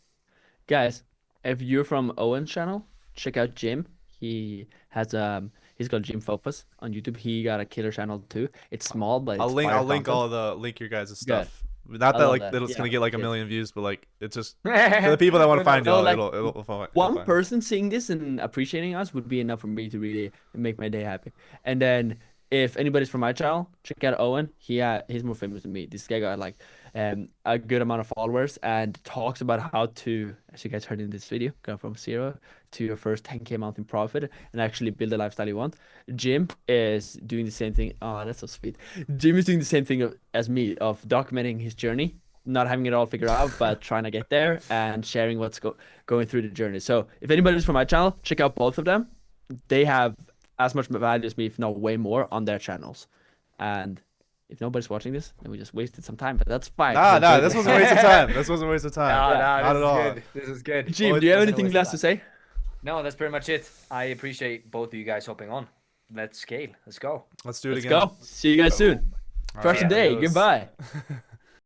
Guys, if you're from Owen's channel, check out Jim. He's got Jim Focus on YouTube. He got a killer channel too. It's small, but I'll it's link fire link content. link your guys' Good. stuff. Not I that love like that. that it's Yeah, gonna get like a cheers. million views, but like it's just for the people that want to find No, y'all, like, it'll find. One person seeing this and appreciating us would be enough for me to really make my day happy. And then if anybody's from my channel, check out Owen. He's more famous than me. This guy got like a good amount of followers and talks about how to, as you guys heard in this video, go from 0 to your first 10K month in profit and actually build the lifestyle you want. Jim is doing the same thing. Oh, that's so sweet. Jim is doing the same thing as me of documenting his journey, not having it all figured out, but trying to get there and sharing what's going through the journey. So if anybody's from my channel, check out both of them. They have as much value as me, if not way more, on their channels. And if nobody's watching this, then we just wasted some time, but that's fine. Nah, this wasn't a waste of time. This wasn't a waste of time. No, Not this at is all. good. This is good. Jim, Well, do you have wasn't a anything waste last of to say? No, that's pretty much it. I appreciate both of you guys hopping on. Let's scale. Let's go. Let's do it Let's again. go. See you guys soon. All First right, day. adios. Goodbye.